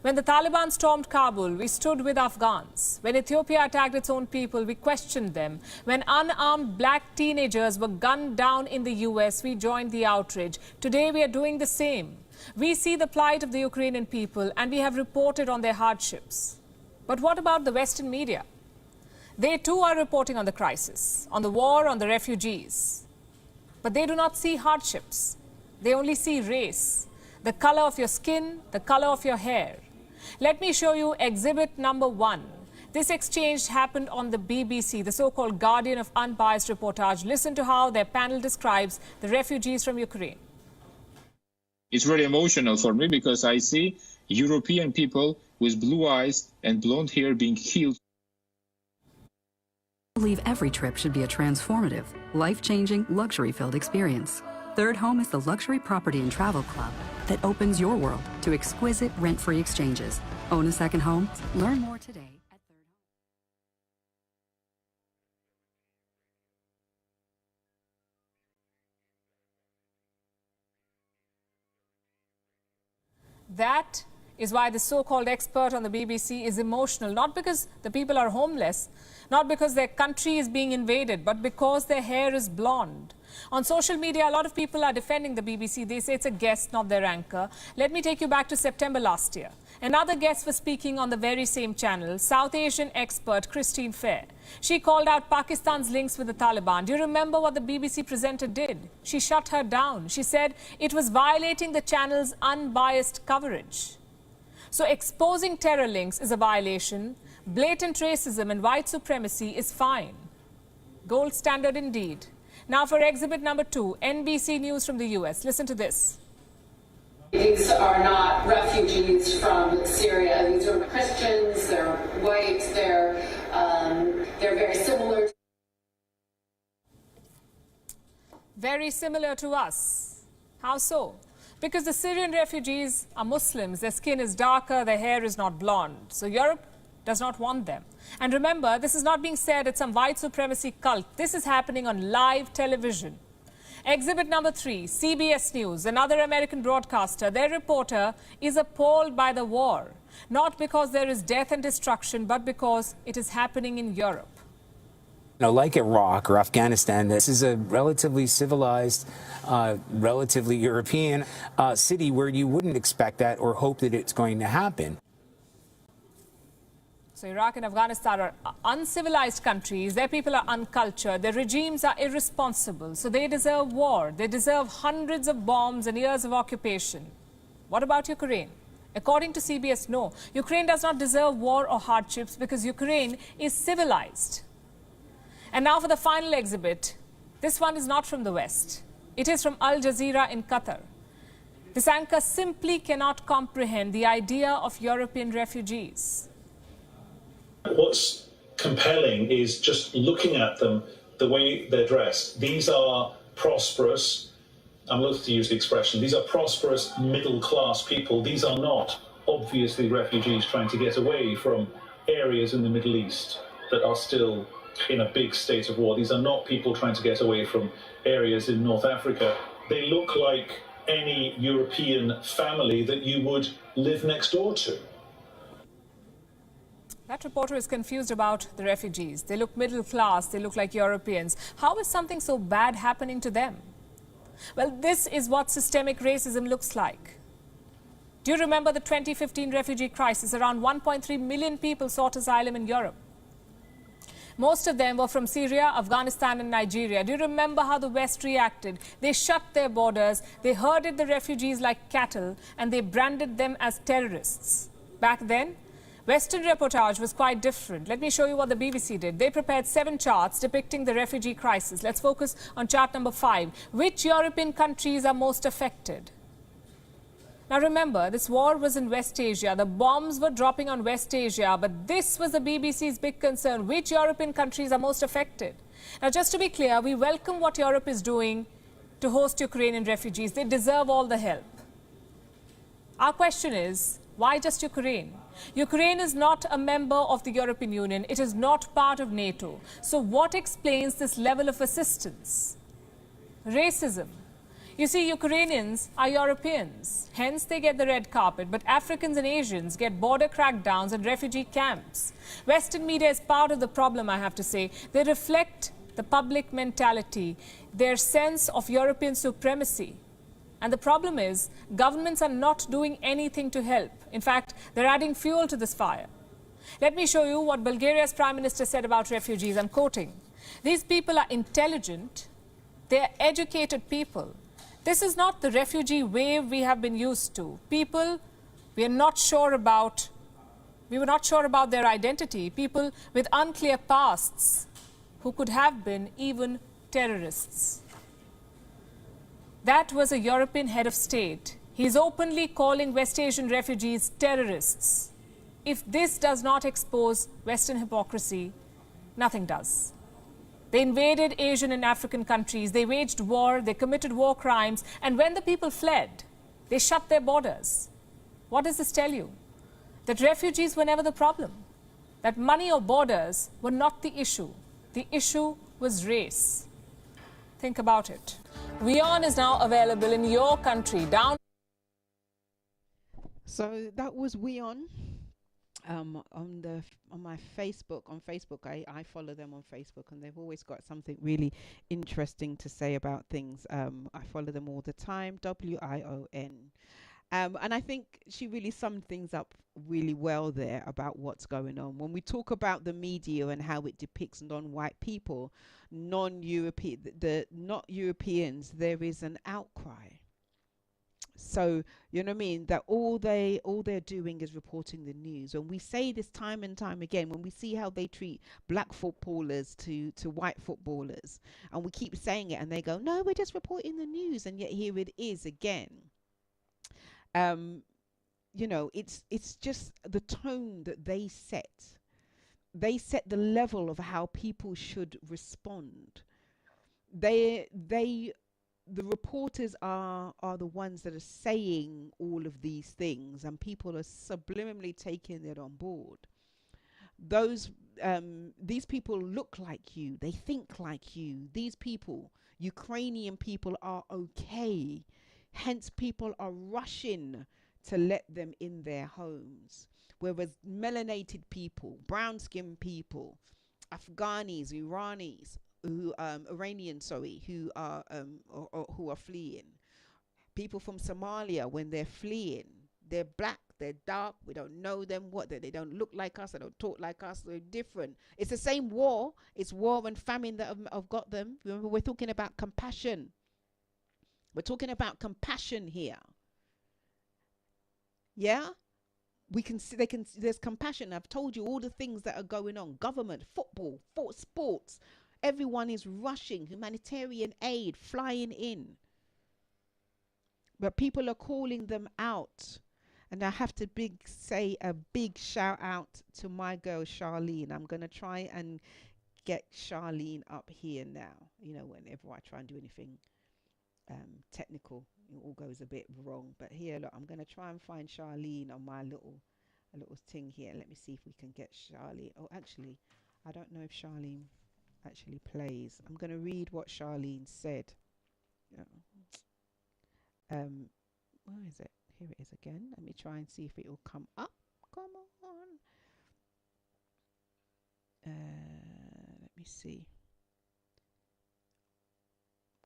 When the Taliban stormed Kabul, we stood with Afghans. When Ethiopia attacked its own people, we questioned them. When unarmed black teenagers were gunned down in the US, we joined the outrage. Today, we are doing the same. We see the plight of the Ukrainian people and we have reported on their hardships. But what about the Western media? They too are reporting on the crisis, on the war, on the refugees. But they do not see hardships. They only see race, the color of your skin, the color of your hair. Let me show you exhibit number 1. This exchange happened on the BBC, the so-called Guardian of Unbiased Reportage. Listen to how their panel describes the refugees from Ukraine.
It's very emotional for me because I see European people with blue eyes and blonde hair being killed.
I believe every trip should be a transformative, life-changing, luxury-filled experience. Third Home is the luxury property and travel club that opens your world to exquisite rent-free exchanges. Own a second home? Learn more today at Third Home.
That is why the so-called expert on the BBC is emotional, not because the people are homeless, not because their country is being invaded, but because their hair is blonde. On social media, a lot of people are defending the BBC. They say it's a guest, not their anchor. Let me take you back to September last year. Another guest was speaking on the very same channel, South Asian expert Christine Fair. She called out Pakistan's links with the Taliban. Do you remember what the BBC presenter did? She shut her down. She said it was violating the channel's unbiased coverage. So exposing terror links is a violation. Blatant racism and white supremacy is fine. Gold standard indeed. Now for exhibit number 2, NBC News from the US. Listen to this.
These are not refugees from Syria. These are Christians, they're white, they're very similar.
Very similar to us. How so? Because the Syrian refugees are Muslims, their skin is darker, their hair is not blonde. So Europe does not want them. And remember, this is not being said at some white supremacy cult. This is happening on live television. Exhibit number 3, CBS News, another American broadcaster. Their reporter is appalled by the war, not because there is death and destruction, but because it is happening in Europe.
Like Iraq or Afghanistan, this is a relatively civilized, relatively European city where you wouldn't expect that or hope that it's going to happen.
So Iraq and Afghanistan are uncivilized countries. Their people are uncultured. Their regimes are irresponsible. So they deserve war. They deserve hundreds of bombs and years of occupation. What about Ukraine? According to CBS, no. Ukraine does not deserve war or hardships because Ukraine is civilized. And now for the final exhibit. This one is not from the West. It is from Al Jazeera in Qatar. This anchor simply cannot comprehend the idea of European refugees.
What's compelling is just looking at them, the way they're dressed. These are prosperous, I'm loath to use the expression, these are prosperous middle-class people. These are not obviously refugees trying to get away from areas in the Middle East that are still in a big state of war. These are not people trying to get away from areas in North Africa. They look like any European family that you would live next door to.
That reporter is confused about the refugees. They look middle class, they look like Europeans. How is something so bad happening to them? Well, this is what systemic racism looks like. Do you remember the 2015 refugee crisis? Around 1.3 million people sought asylum in Europe. Most of them were from Syria, Afghanistan and Nigeria. Do you remember how the West reacted? They shut their borders, they herded the refugees like cattle, and they branded them as terrorists. Back then, Western reportage was quite different. Let me show you what the BBC did. They prepared 7 charts depicting the refugee crisis. Let's focus on chart number 5. Which European countries are most affected? Now remember, this war was in West Asia. The bombs were dropping on West Asia, but this was the BBC's big concern. Which European countries are most affected? Now just to be clear, we welcome what Europe is doing to host Ukrainian refugees. They deserve all the help. Our question is, why just Ukraine? Ukraine is not a member of the European Union. It is not part of NATO. So what explains this level of assistance? Racism. You see, Ukrainians are Europeans. Hence, they get the red carpet. But Africans and Asians get border crackdowns and refugee camps. Western media is part of the problem, I have to say. They reflect the public mentality, their sense of European supremacy. And the problem is, governments are not doing anything to help. In fact, they're adding fuel to this fire. Let me show you what Bulgaria's Prime Minister said about refugees. I'm quoting. These people are intelligent. They're educated people. This is not the refugee wave we have been used to. People we were not sure about their identity. People with unclear pasts who could have been even terrorists. That was a European head of state. He's openly calling West Asian refugees terrorists. If this does not expose Western hypocrisy, nothing does. They invaded Asian and African countries. They waged war. They committed war crimes. And when the people fled, they shut their borders. What does this tell you? That refugees were never the problem. That money or borders were not the issue. The issue was race. Think about it. WION is now available in your country.
So that was WION. On my Facebook, I follow them on Facebook, and they've always got something really interesting to say about things. I follow them all the time. WION. And I think she really summed things up really well there about what's going on. When we talk about the media and how it depicts non-white people, non-European, the not Europeans, there is an outcry. So, you know what I mean, that all they're doing is reporting the news. And we say this time and time again, when we see how they treat black footballers to white footballers, and we keep saying it, and they go, no, we're just reporting the news. And yet here it is again. You know, it's just the tone that they set. They set the level of how people should respond. They the reporters are the ones that are saying all of these things, and people are subliminally taking it on board. Those these people look like you, they think like you. These people, Ukrainian people, are okay, hence people are rushing to let them in their homes, whereas melanated people, brown skinned people, Afghanis, Iranis, who Iranian, sorry, who are or who are fleeing. People from Somalia, when they're fleeing, they're black, they're dark, we don't know them, what they don't look like us, they don't talk like us, they're different. It's the same war. It's war and famine that have got them. Remember, we're talking about compassion. We're talking about compassion here. Yeah, we can see, they can, there's compassion. I've told you all the things that are going on. Government, football, sports, everyone is rushing, humanitarian aid flying in, but people are calling them out. And I have to say a big shout out to my girl Charlene. I'm gonna try and get Charlene up here now. You know, whenever I try and do anything technical, it all goes a bit wrong. But here, look, I'm gonna try and find Charlene on my little thing here. Let me see if we can get Charlene. Oh, actually, I don't know if Charlene actually plays. I'm gonna read what Charlene said. Where is it? Here it is again. Let me try and see if it will come up. Come on. Let me see.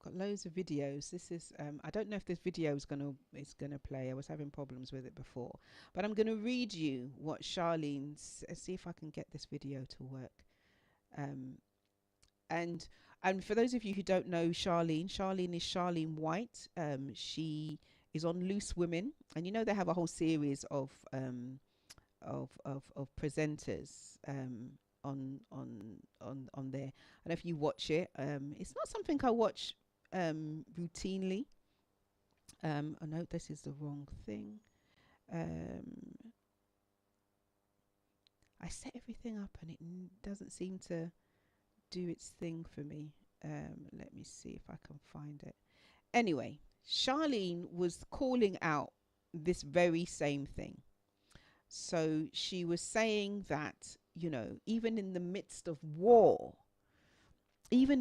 Got loads of videos. This is I don't know if this video is gonna play. I was having problems with it before, but I'm gonna read you what Charlene see if I can get this video to work. And for those of you who don't know Charlene is Charlene White. She is on Loose Women, and you know they have a whole series of presenters on there. And if you watch it, it's not something I watch routinely. I know this is the wrong thing. I set everything up and it doesn't seem to do its thing for me. Let me see if I can find it. Anyway, Charlene was calling out this very same thing. So she was saying that, you know, even in the midst of war, there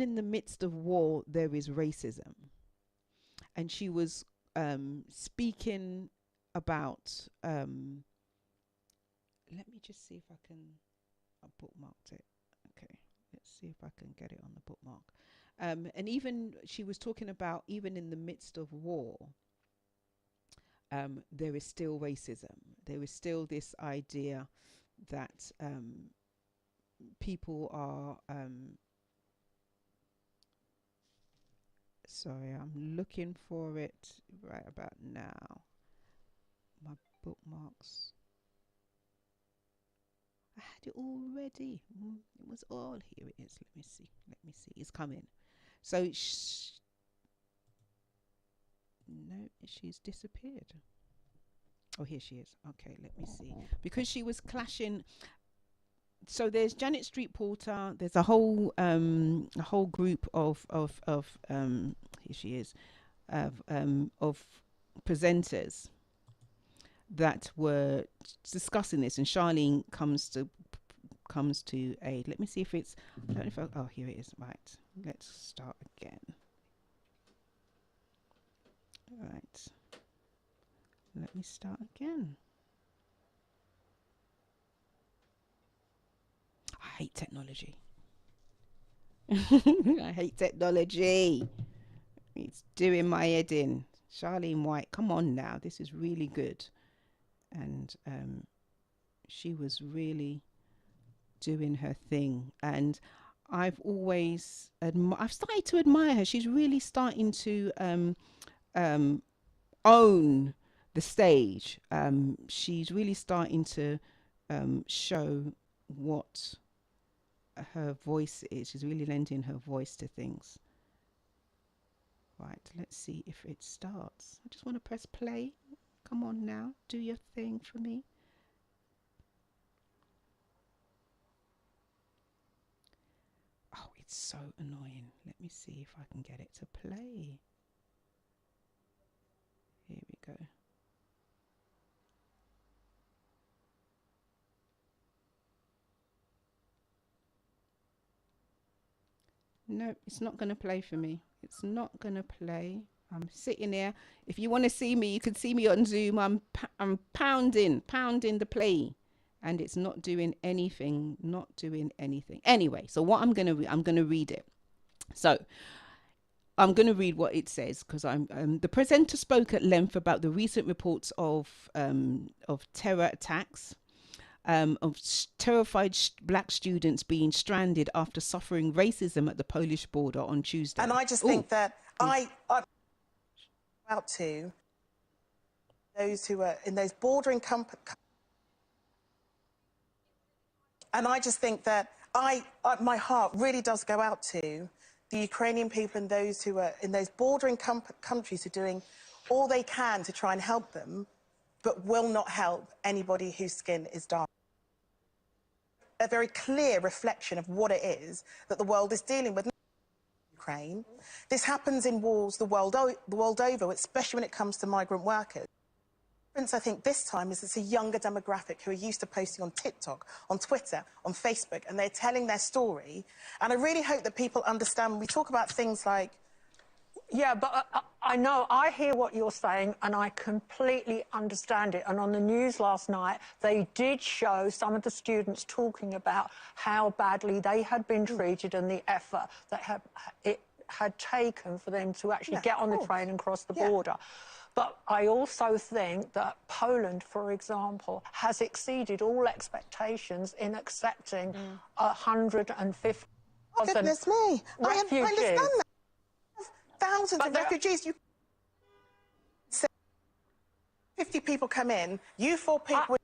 is racism. And she was speaking about, let me just see if I can, I bookmarked it. Okay, let's see if I can get it on the bookmark. And even she was talking about, even in the midst of war, there is still racism. There is still this idea that people are sorry, I'm looking for it right about now. My bookmarks, I had it already. It was all, here it is. Let me see, it's coming. So no, she's disappeared. Oh, here she is. Okay, let me see. Because she was clashing. So there's Janet Street Porter. There's a whole group of here she is, of presenters that were discussing this, and Charlene comes to aid. Let me see if it's. I don't know if oh, here it is. Right. Let's start again. Right. Let me start again. I hate technology. I hate technology. It's doing my head in. Charlene White, come on now. This is really good. And she was really doing her thing. And I've always I've started to admire her. She's really starting to own the stage. She's really starting to show what her voice is. She's really lending her voice to things. Right, let's see if it starts. I just want to press play. Come on now, do your thing for me. Oh, it's so annoying. Let me see if I can get it to play. go. No, it's not going to play for me. It's not going to play. I'm sitting here. If you want to see me, you can see me on Zoom. I'm pounding the play, and it's not doing anything. Not doing anything. Anyway, so what I'm gonna read it. So I'm going to read what it says because the presenter spoke at length about the recent reports of terror attacks, of terrified black students being stranded after suffering racism at the Polish border on Tuesday.
And I just think that I out to those who are in those bordering and I just think that my heart really does go out to the Ukrainian people and those who are in those bordering countries who are doing all they can to try and help them, but will not help anybody whose skin is dark. A very clear reflection of what it is that the world is dealing with. Ukraine. This happens in wars the world over, especially when it comes to migrant workers. The difference, I think, this time is it's a younger demographic who are used to posting on TikTok, on Twitter, on Facebook, and they're telling their story. And I really hope that people understand when we talk about things like...
Yeah, but I know, I hear what you're saying, and I completely understand it. And on the news last night, they did show some of the students talking about how badly they had been treated and the effort that it had taken for them to actually get on the train and cross the border. But I also think that Poland, for example, has exceeded all expectations in accepting 150,000
oh, goodness me.
refugees.
I understand that. Thousands of refugees. You 50 people come in, you 4 people...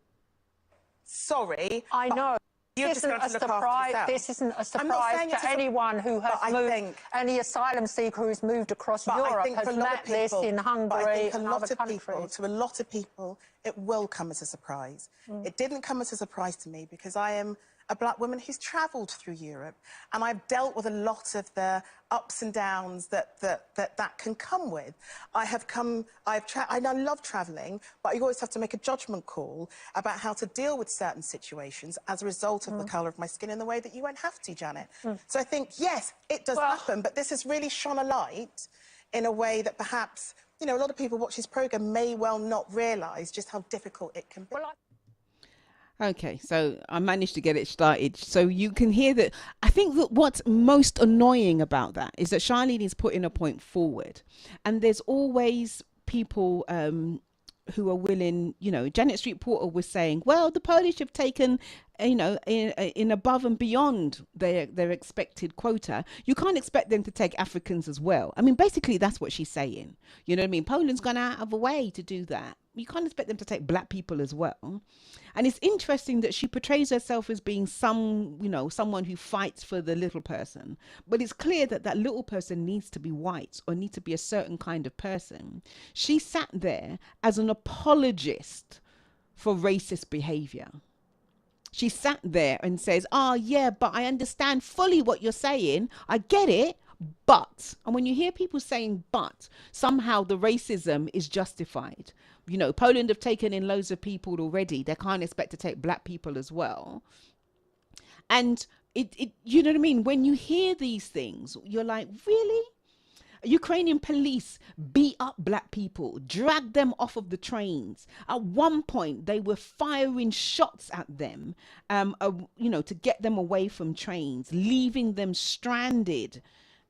Sorry.
I know.
You're just going to look after yourself.
This isn't a surprise to anyone who has moved, any asylum seeker who's moved across Europe has met this in Hungary and other countries.
To a lot of people, it will come as a surprise. It didn't come as a surprise to me because I am a black woman who's travelled through Europe, and I've dealt with a lot of the ups and downs that can come with. And I love travelling, but you always have to make a judgment call about how to deal with certain situations as a result of the colour of my skin in the way that you won't have to, Janet. So I think, yes, it does happen, but this has really shone a light in a way that perhaps, you know, a lot of people watch this programme may well not realise just how difficult it can be.
Okay, so I managed to get it started. So you can hear that. I think that what's most annoying about that is that Charlene is putting a point forward. And there's always people who are willing, you know, Janet Street Porter was saying, well, the Polish have taken, you know, in above and beyond their expected quota. You can't expect them to take Africans as well. I mean, basically, that's what she's saying. You know what I mean? Poland's gone out of a way to do that. You can't expect them to take black people as well. And it's interesting that she portrays herself as being someone who fights for the little person. But it's clear that that little person needs to be white or needs to be a certain kind of person. She sat there as an apologist for racist behavior. She sat there and says, yeah, but I understand fully what you're saying. I get it. But, and when you hear people saying but, somehow the racism is justified. You know, Poland have taken in loads of people already. They can't expect to take black people as well. And it you know what I mean? When you hear these things, you're like, really? Ukrainian police beat up black people, dragged them off of the trains. At one point, they were firing shots at them, to get them away from trains, leaving them stranded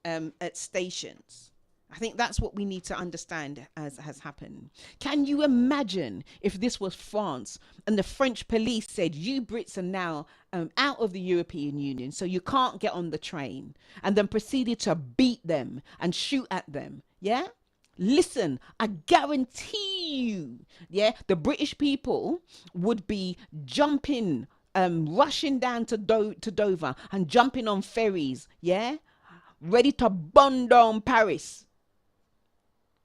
at stations. I think that's what we need to understand as has happened. Can you imagine if this was France and the French police said, you Brits are now out of the European Union, so you can't get on the train, and then proceeded to beat them and shoot at them? Yeah? Listen, I guarantee you, the British people would be jumping, rushing down to Dover and jumping on ferries, ready to burn down Paris.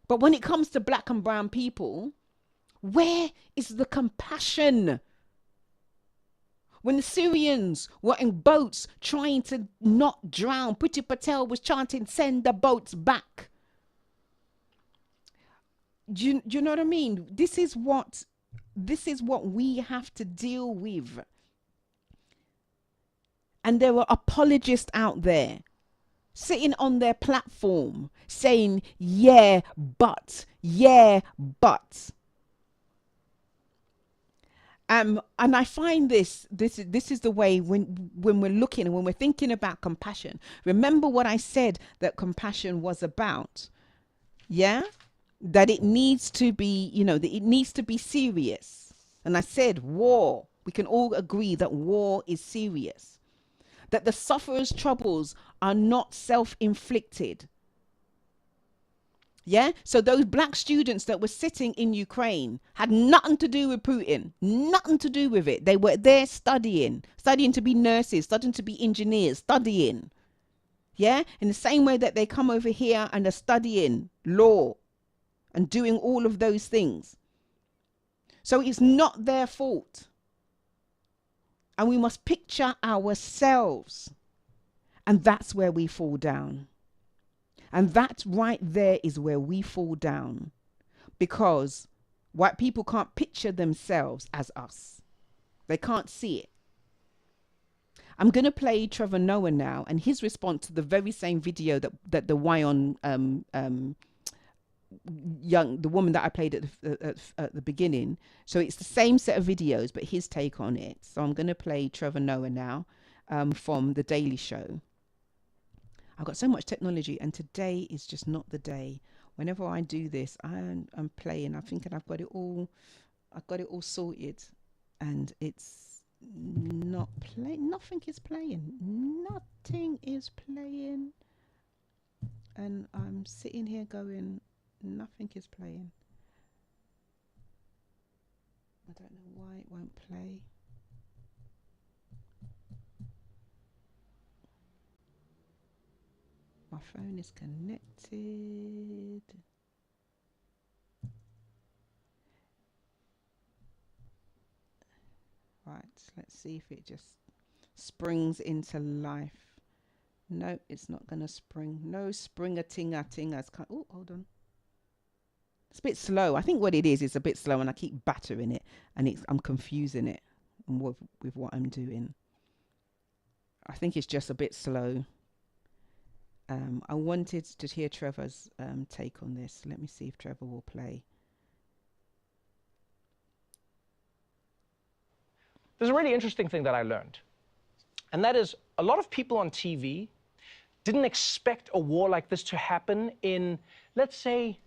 But when it comes to black and brown people, where is the compassion? When the Syrians were in boats trying to not drown, Priti Patel was chanting, send the boats back. Do you know what I mean? This is what we have to deal with. And there are apologists out there sitting on their platform saying, yeah, but. And I find this is the way when we're looking and when we're thinking about compassion. Remember what I said that compassion was about. Yeah? That it needs to be, that it needs to be serious. And I said war. We can all agree that war is serious. That the sufferer's troubles are not self-inflicted. Yeah, so those black students that were sitting in Ukraine had nothing to do with Putin, nothing to do with it. They were there studying to be nurses, studying to be engineers, studying. Yeah, in the same way that they come over here and are studying law and doing all of those things. So it's not their fault. And we must picture ourselves. And that's where we fall down. And that right there is where we fall down, because white people can't picture themselves as us. They can't see it. I'm going to play Trevor Noah now and his response to the very same video that the Wyon the woman that I played at the beginning. So it's the same set of videos, but his take on it. So I'm going to play Trevor Noah now from The Daily Show. I've got so much technology, and today is just not the day. Whenever I do this, I'm playing. I'm thinking I've got it all sorted, and it's not playing. Nothing is playing. Nothing is playing, and I'm sitting here going, nothing is playing. I don't know why it won't play. My phone is connected. Right, let's see if it just springs into life. No, it's not going to spring. No spring-a-ting-a-ting. Oh, hold on. It's a bit slow. I think what it is a bit slow, and I keep battering it, and I'm confusing it with what I'm doing. I think it's just a bit slow. I wanted to hear Trevor's take on this. Let me see if Trevor will play.
There's a really interesting thing that I learned, and that is a lot of people on TV didn't expect a war like this to happen in, let's say,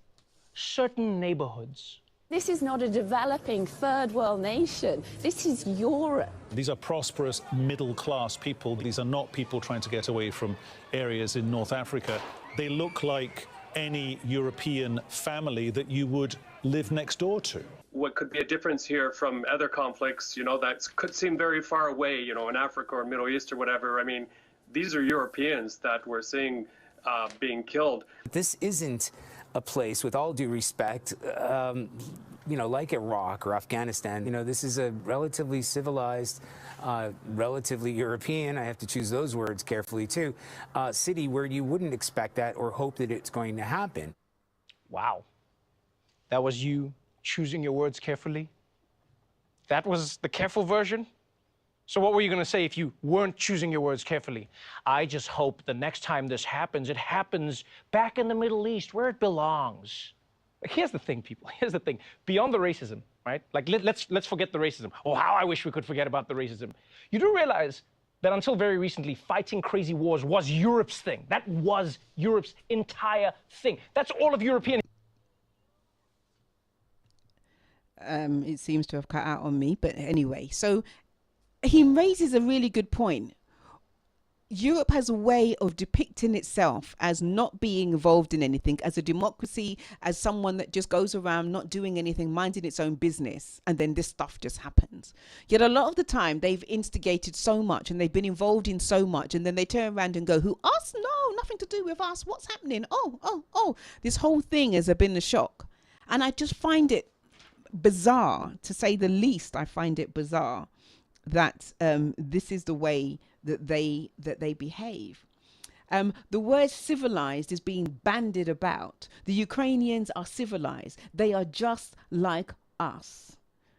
certain neighborhoods.
This is not a developing third world nation. This is Europe.
These are prosperous middle-class people. These are not people trying to get away from areas in North Africa. They look like any European family that you would live next door to.
What could be a difference here from other conflicts, that could seem very far away, in Africa or Middle East or whatever. I mean, these are Europeans that we're seeing being killed.
This isn't a place, with all due respect, like Iraq or Afghanistan. This is a relatively civilized, relatively European, I have to choose those words carefully too, city where you wouldn't expect that or hope that it's going to happen.
Wow. That was you choosing your words carefully? That was the careful version? So what were you going to say if you weren't choosing your words carefully? I just hope the next time this happens, it happens back in the Middle East where it belongs. Like, here's the thing, people. Here's the thing. Beyond the racism, right? Like, let's forget the racism. Oh, how I wish we could forget about the racism. You do realize that until very recently, fighting crazy wars was Europe's thing. That was Europe's entire thing. That's all of European.
It seems to have cut out on me, but anyway, so he raises a really good point. Europe has a way of depicting itself as not being involved in anything, as a democracy, as someone that just goes around not doing anything, minding its own business, and then this stuff just happens. Yet a lot of the time they've instigated so much and they've been involved in so much, and then they turn around and go, who, us? No, nothing to do with us. What's happening? Oh. This whole thing has been a shock. And I just find it bizarre, to say the least. I find it bizarre that this is the way that they behave. The word civilized is being bandied about. The Ukrainians are civilized. They are just like us.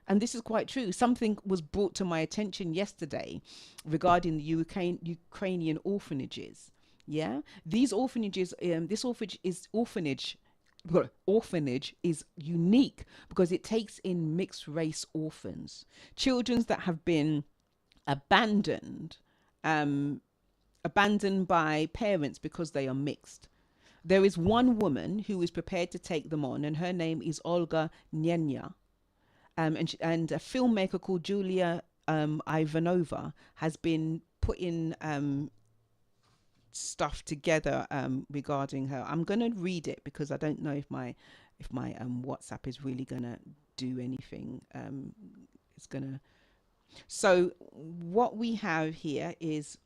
And this is quite true. Something was brought to my attention yesterday regarding the Ukrainian orphanages. Yeah, these orphanages, this orphanage is unique because it takes in mixed race orphans, children that have been abandoned, um, abandoned by parents because they are mixed. There is one woman who is prepared to take them on, and her name is Olga Nyenya. And a filmmaker called Julia Ivanova has been putting stuff together regarding her. I'm gonna read it because I don't know if my WhatsApp is really gonna do anything. It's gonna. So what we have here is.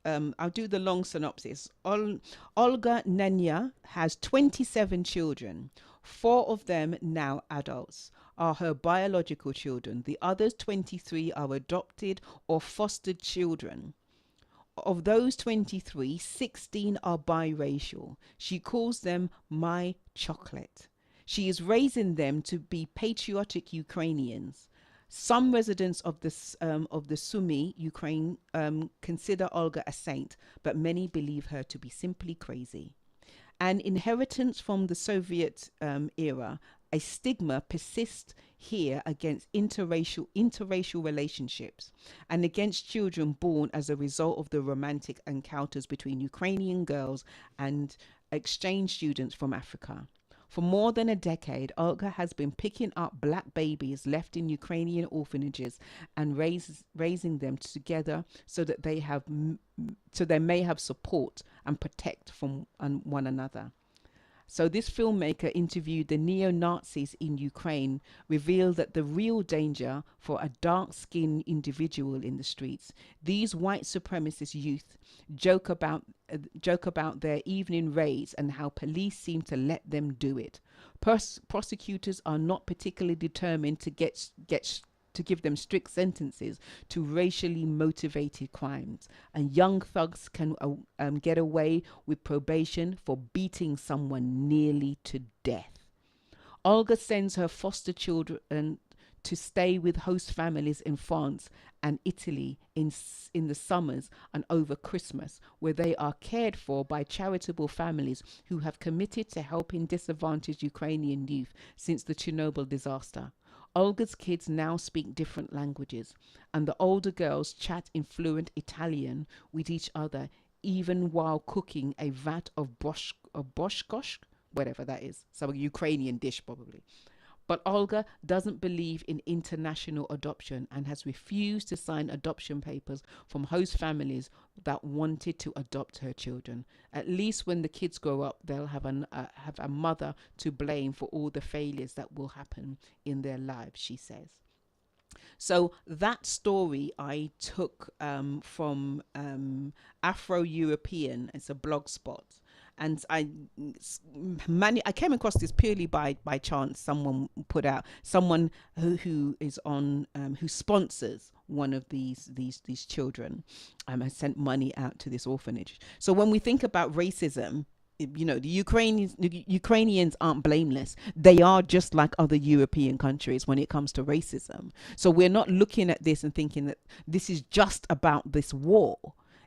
I'll do the long synopsis. Olga Nenya has 27 children. 4 of them, now adults, are her biological children. The others 23 are adopted or fostered children. Of those 23, 16 are biracial. She calls them my chocolate. She is raising them to be patriotic Ukrainians. Some residents of the Sumy, Ukraine, consider Olga a saint, but many believe her to be simply crazy. An inheritance from the Soviet era, a stigma persists here against interracial relationships and against children born as a result of the romantic encounters between Ukrainian girls and exchange students from Africa. For more than a decade, Olga has been picking up black babies left in Ukrainian orphanages and raising them together so that they may have support and protect from one another. So this filmmaker interviewed the neo-Nazis in Ukraine, revealed that the real danger for a dark-skinned individual in the streets, these white supremacist youth joke about their evening raids and how police seem to let them do it. Prosecutors are not particularly determined to give them strict sentences to racially motivated crimes, and young thugs can get away with probation for beating someone nearly to death. Olga sends her foster children to stay with host families in France and Italy in the summers and over Christmas, where they are cared for by charitable families who have committed to helping disadvantaged Ukrainian youth since the Chernobyl disaster. Olga's kids now speak different languages, and the older girls chat in fluent Italian with each other, even while cooking a vat of boshkosh, whatever that is, some Ukrainian dish probably. But Olga doesn't believe in international adoption and has refused to sign adoption papers from host families that wanted to adopt her children. At least when the kids grow up, they'll have a mother to blame for all the failures that will happen in their lives, she says. So that story I took from Afro-European. It's a blog spot. And I came across this purely by chance. Someone put out, someone who is on who sponsors one of these children has sent money out to this orphanage. So when we think about racism, the Ukrainians aren't blameless. They are just like other European countries when it comes to racism. So we're not looking at this and thinking that this is just about this war.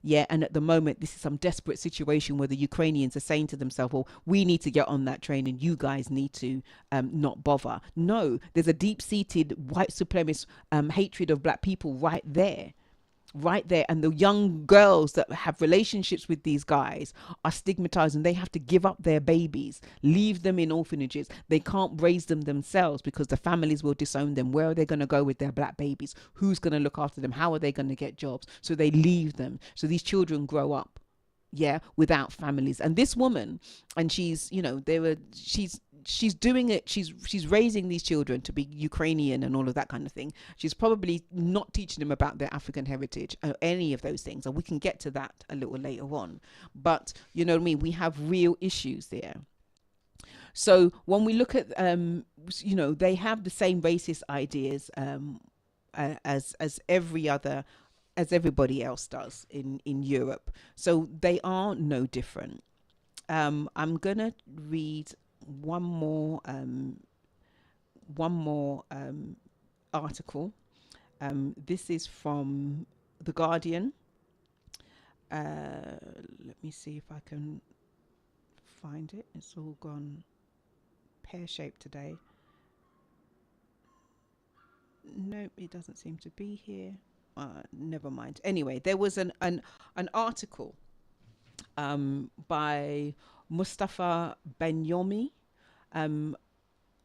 Yeah, and at the moment, this is some desperate situation where the Ukrainians are saying to themselves, well, we need to get on that train and you guys need to not bother. No, there's a deep-seated white supremacist hatred of black people right there. And the young girls that have relationships with these guys are stigmatized, and they have to give up their babies, leave them in orphanages. They can't raise them themselves because the families will disown them. Where are they going to go with their black babies? Who's going to look after them? How are they going to get jobs? So they leave them. So these children grow up, without families. And this woman, and she's doing it. She's raising these children to be Ukrainian and all of that kind of thing. She's probably not teaching them about their African heritage or any of those things. And we can get to that a little later on. But you know what I mean? We have real issues there. So when we look at, they have the same racist ideas as every other as everybody else does in Europe. So they are no different. I'm gonna read one more article. This is from The Guardian. Let me see if I can find it. It's all gone pear-shaped today. Nope, it doesn't seem to be here. Never mind. Anyway, there was an article by Mustafa Benyomi.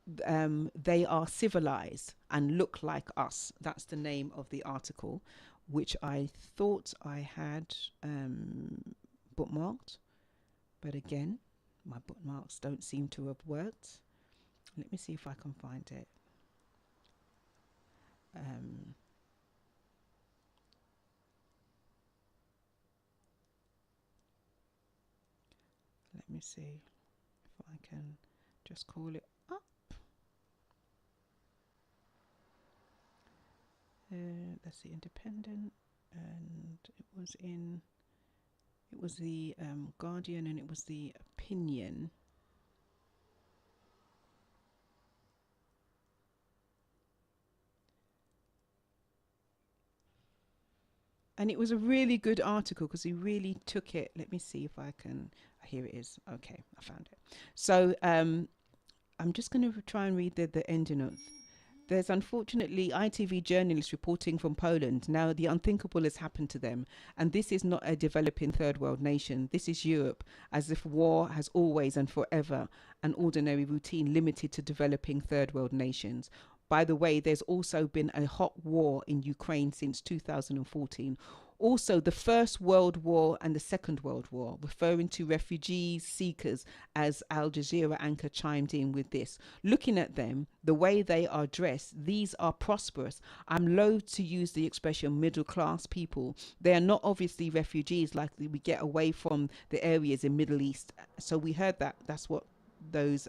They are civilized and look like us. That's the name of the article, which I thought I had bookmarked. But again, my bookmarks don't seem to have worked. Let me see if I can find it. Let me see if I can just call it up. That's the Independent, and it was the Guardian, and it was the Opinion. And it was a really good article because he really took it. Let me see if I can. Here it is. Okay, I found it. So I'm just going to try and read the ending of. There's unfortunately ITV journalists reporting from Poland. Now the unthinkable has happened to them. And this is not a developing third world nation. This is Europe, as if war has always and forever an ordinary routine limited to developing third world nations. By the way, there's also been a hot war in Ukraine since 2014. Also, the First World War and the Second World War, referring to refugees, seekers, as Al Jazeera anchor chimed in with this. Looking at them, the way they are dressed, these are prosperous. I'm loath to use the expression middle class people. They are not obviously refugees like we get away from the areas in Middle East. So we heard that. That's what those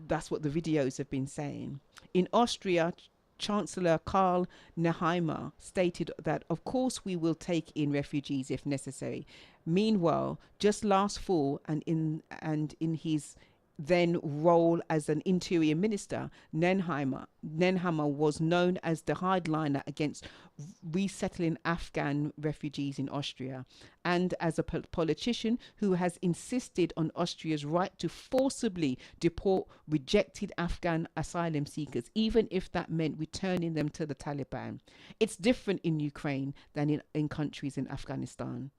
that's what the videos have been saying. In Austria, Chancellor Karl Nehammer stated that, of course, we will take in refugees if necessary. Meanwhile, just last fall, and in his then role as an interior minister, Nenhammer was known as the hardliner against resettling Afghan refugees in Austria, and as a politician who has insisted on Austria's right to forcibly deport rejected Afghan asylum seekers, even if that meant returning them to the Taliban. It's different in Ukraine than in countries in Afghanistan.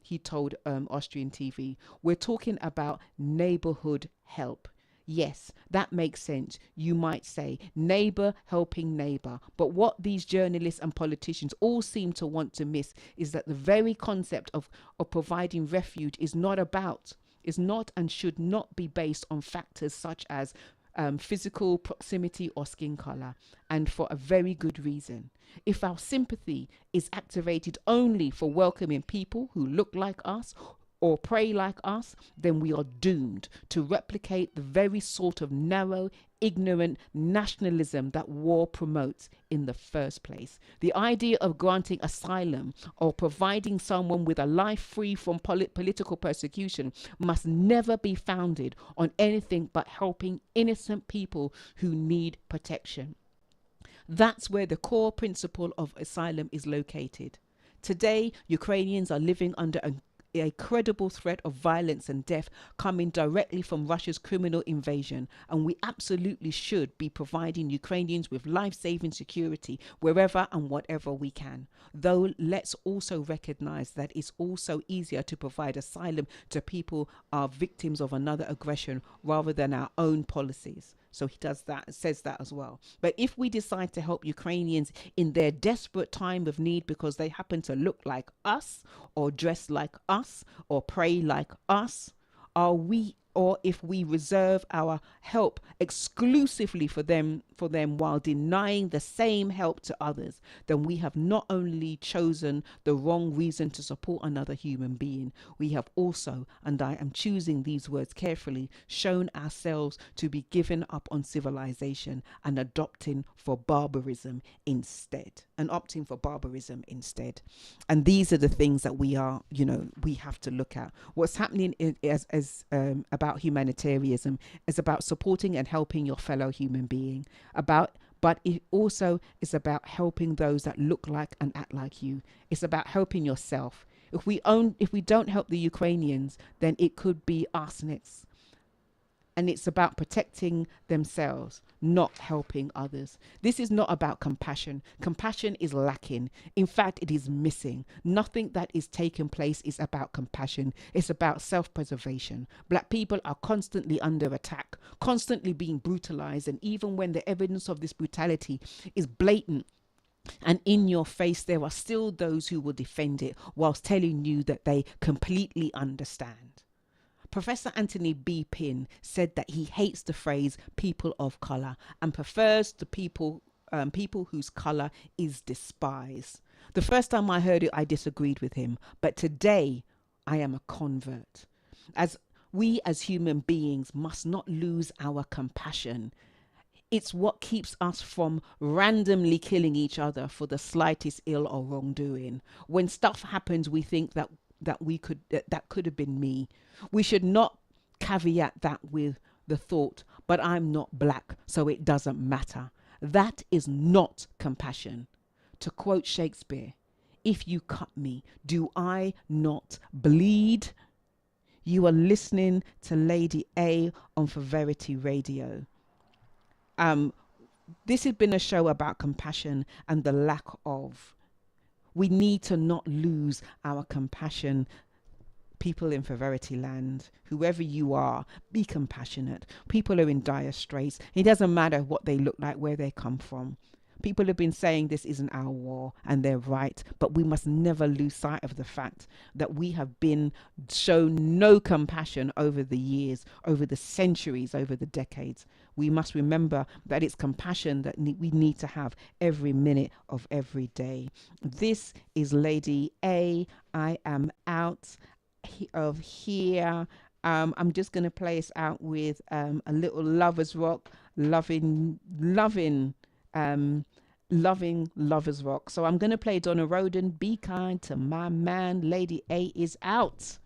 He told Austrian TV, we're talking about neighborhood help. Yes, that makes sense. You might say neighbor helping neighbor. But what these journalists and politicians all seem to want to miss is that the very concept of providing refuge is not and should not be based on factors such as physical proximity or skin color, and for a very good reason. If our sympathy is activated only for welcoming people who look like us or pray like us, then we are doomed to replicate the very sort of narrow, ignorant nationalism that war promotes in the first place. The idea of granting asylum or providing someone with a life free from political persecution must never be founded on anything but helping innocent people who need protection. That's where the core principle of asylum is located. Today, Ukrainians are living under a credible threat of violence and death coming directly from Russia's criminal invasion, and we absolutely should be providing Ukrainians with life-saving security wherever and whatever we can. Though let's also recognize that it's also easier to provide asylum to people who are victims of another aggression rather than our own policies. So he says that as well. But if we decide to help Ukrainians in their desperate time of need because they happen to look like us or dress like us or pray like us, or if we reserve our help exclusively for them for them while denying the same help to others, then we have not only chosen the wrong reason to support another human being, we have also, and I am choosing these words carefully, shown ourselves to be given up on civilization and adopting for barbarism instead. And opting for barbarism instead. And these are the things that we are, we have to look at. What's happening as about humanitarianism is about supporting and helping your fellow human being, but it also is about helping those that look like and act like you. It's about helping yourself. If we don't help the Ukrainians, then it could be us next. And it's about protecting themselves, not helping others. This is not about compassion. Compassion is lacking. In fact, it is missing. Nothing that is taking place is about compassion. It's about self-preservation. Black people are constantly under attack, constantly being brutalized. And even when the evidence of this brutality is blatant and in your face, there are still those who will defend it whilst telling you that they completely understand. Professor Anthony B. Pinn said that he hates the phrase people of color and prefers the people whose color is despised. The first time I heard it, I disagreed with him, but today I am a convert. As we as human beings must not lose our compassion. It's what keeps us from randomly killing each other for the slightest ill or wrongdoing. When stuff happens, we think that could have been me. We should not caveat that with the thought, but I'm not black, so it doesn't matter. That is not compassion. To quote Shakespeare, if you cut me, do I not bleed? You are listening to Lady A on For Verity Radio. This has been a show about compassion and the lack of. We need to not lose our compassion. People in For Verity land, whoever you are, be compassionate. People are in dire straits. It doesn't matter what they look like, where they come from. People have been saying this isn't our war, and they're right, but we must never lose sight of the fact that we have been shown no compassion over the years, over the centuries, over the decades. We must remember that it's compassion that we need to have every minute of every day. This is Lady A. I am out of here. I'm just going to play us out with a little Lovers Rock, loving Lovers Rock. So I'm going to play Donna Roden, Be Kind to My Man. Lady A is out.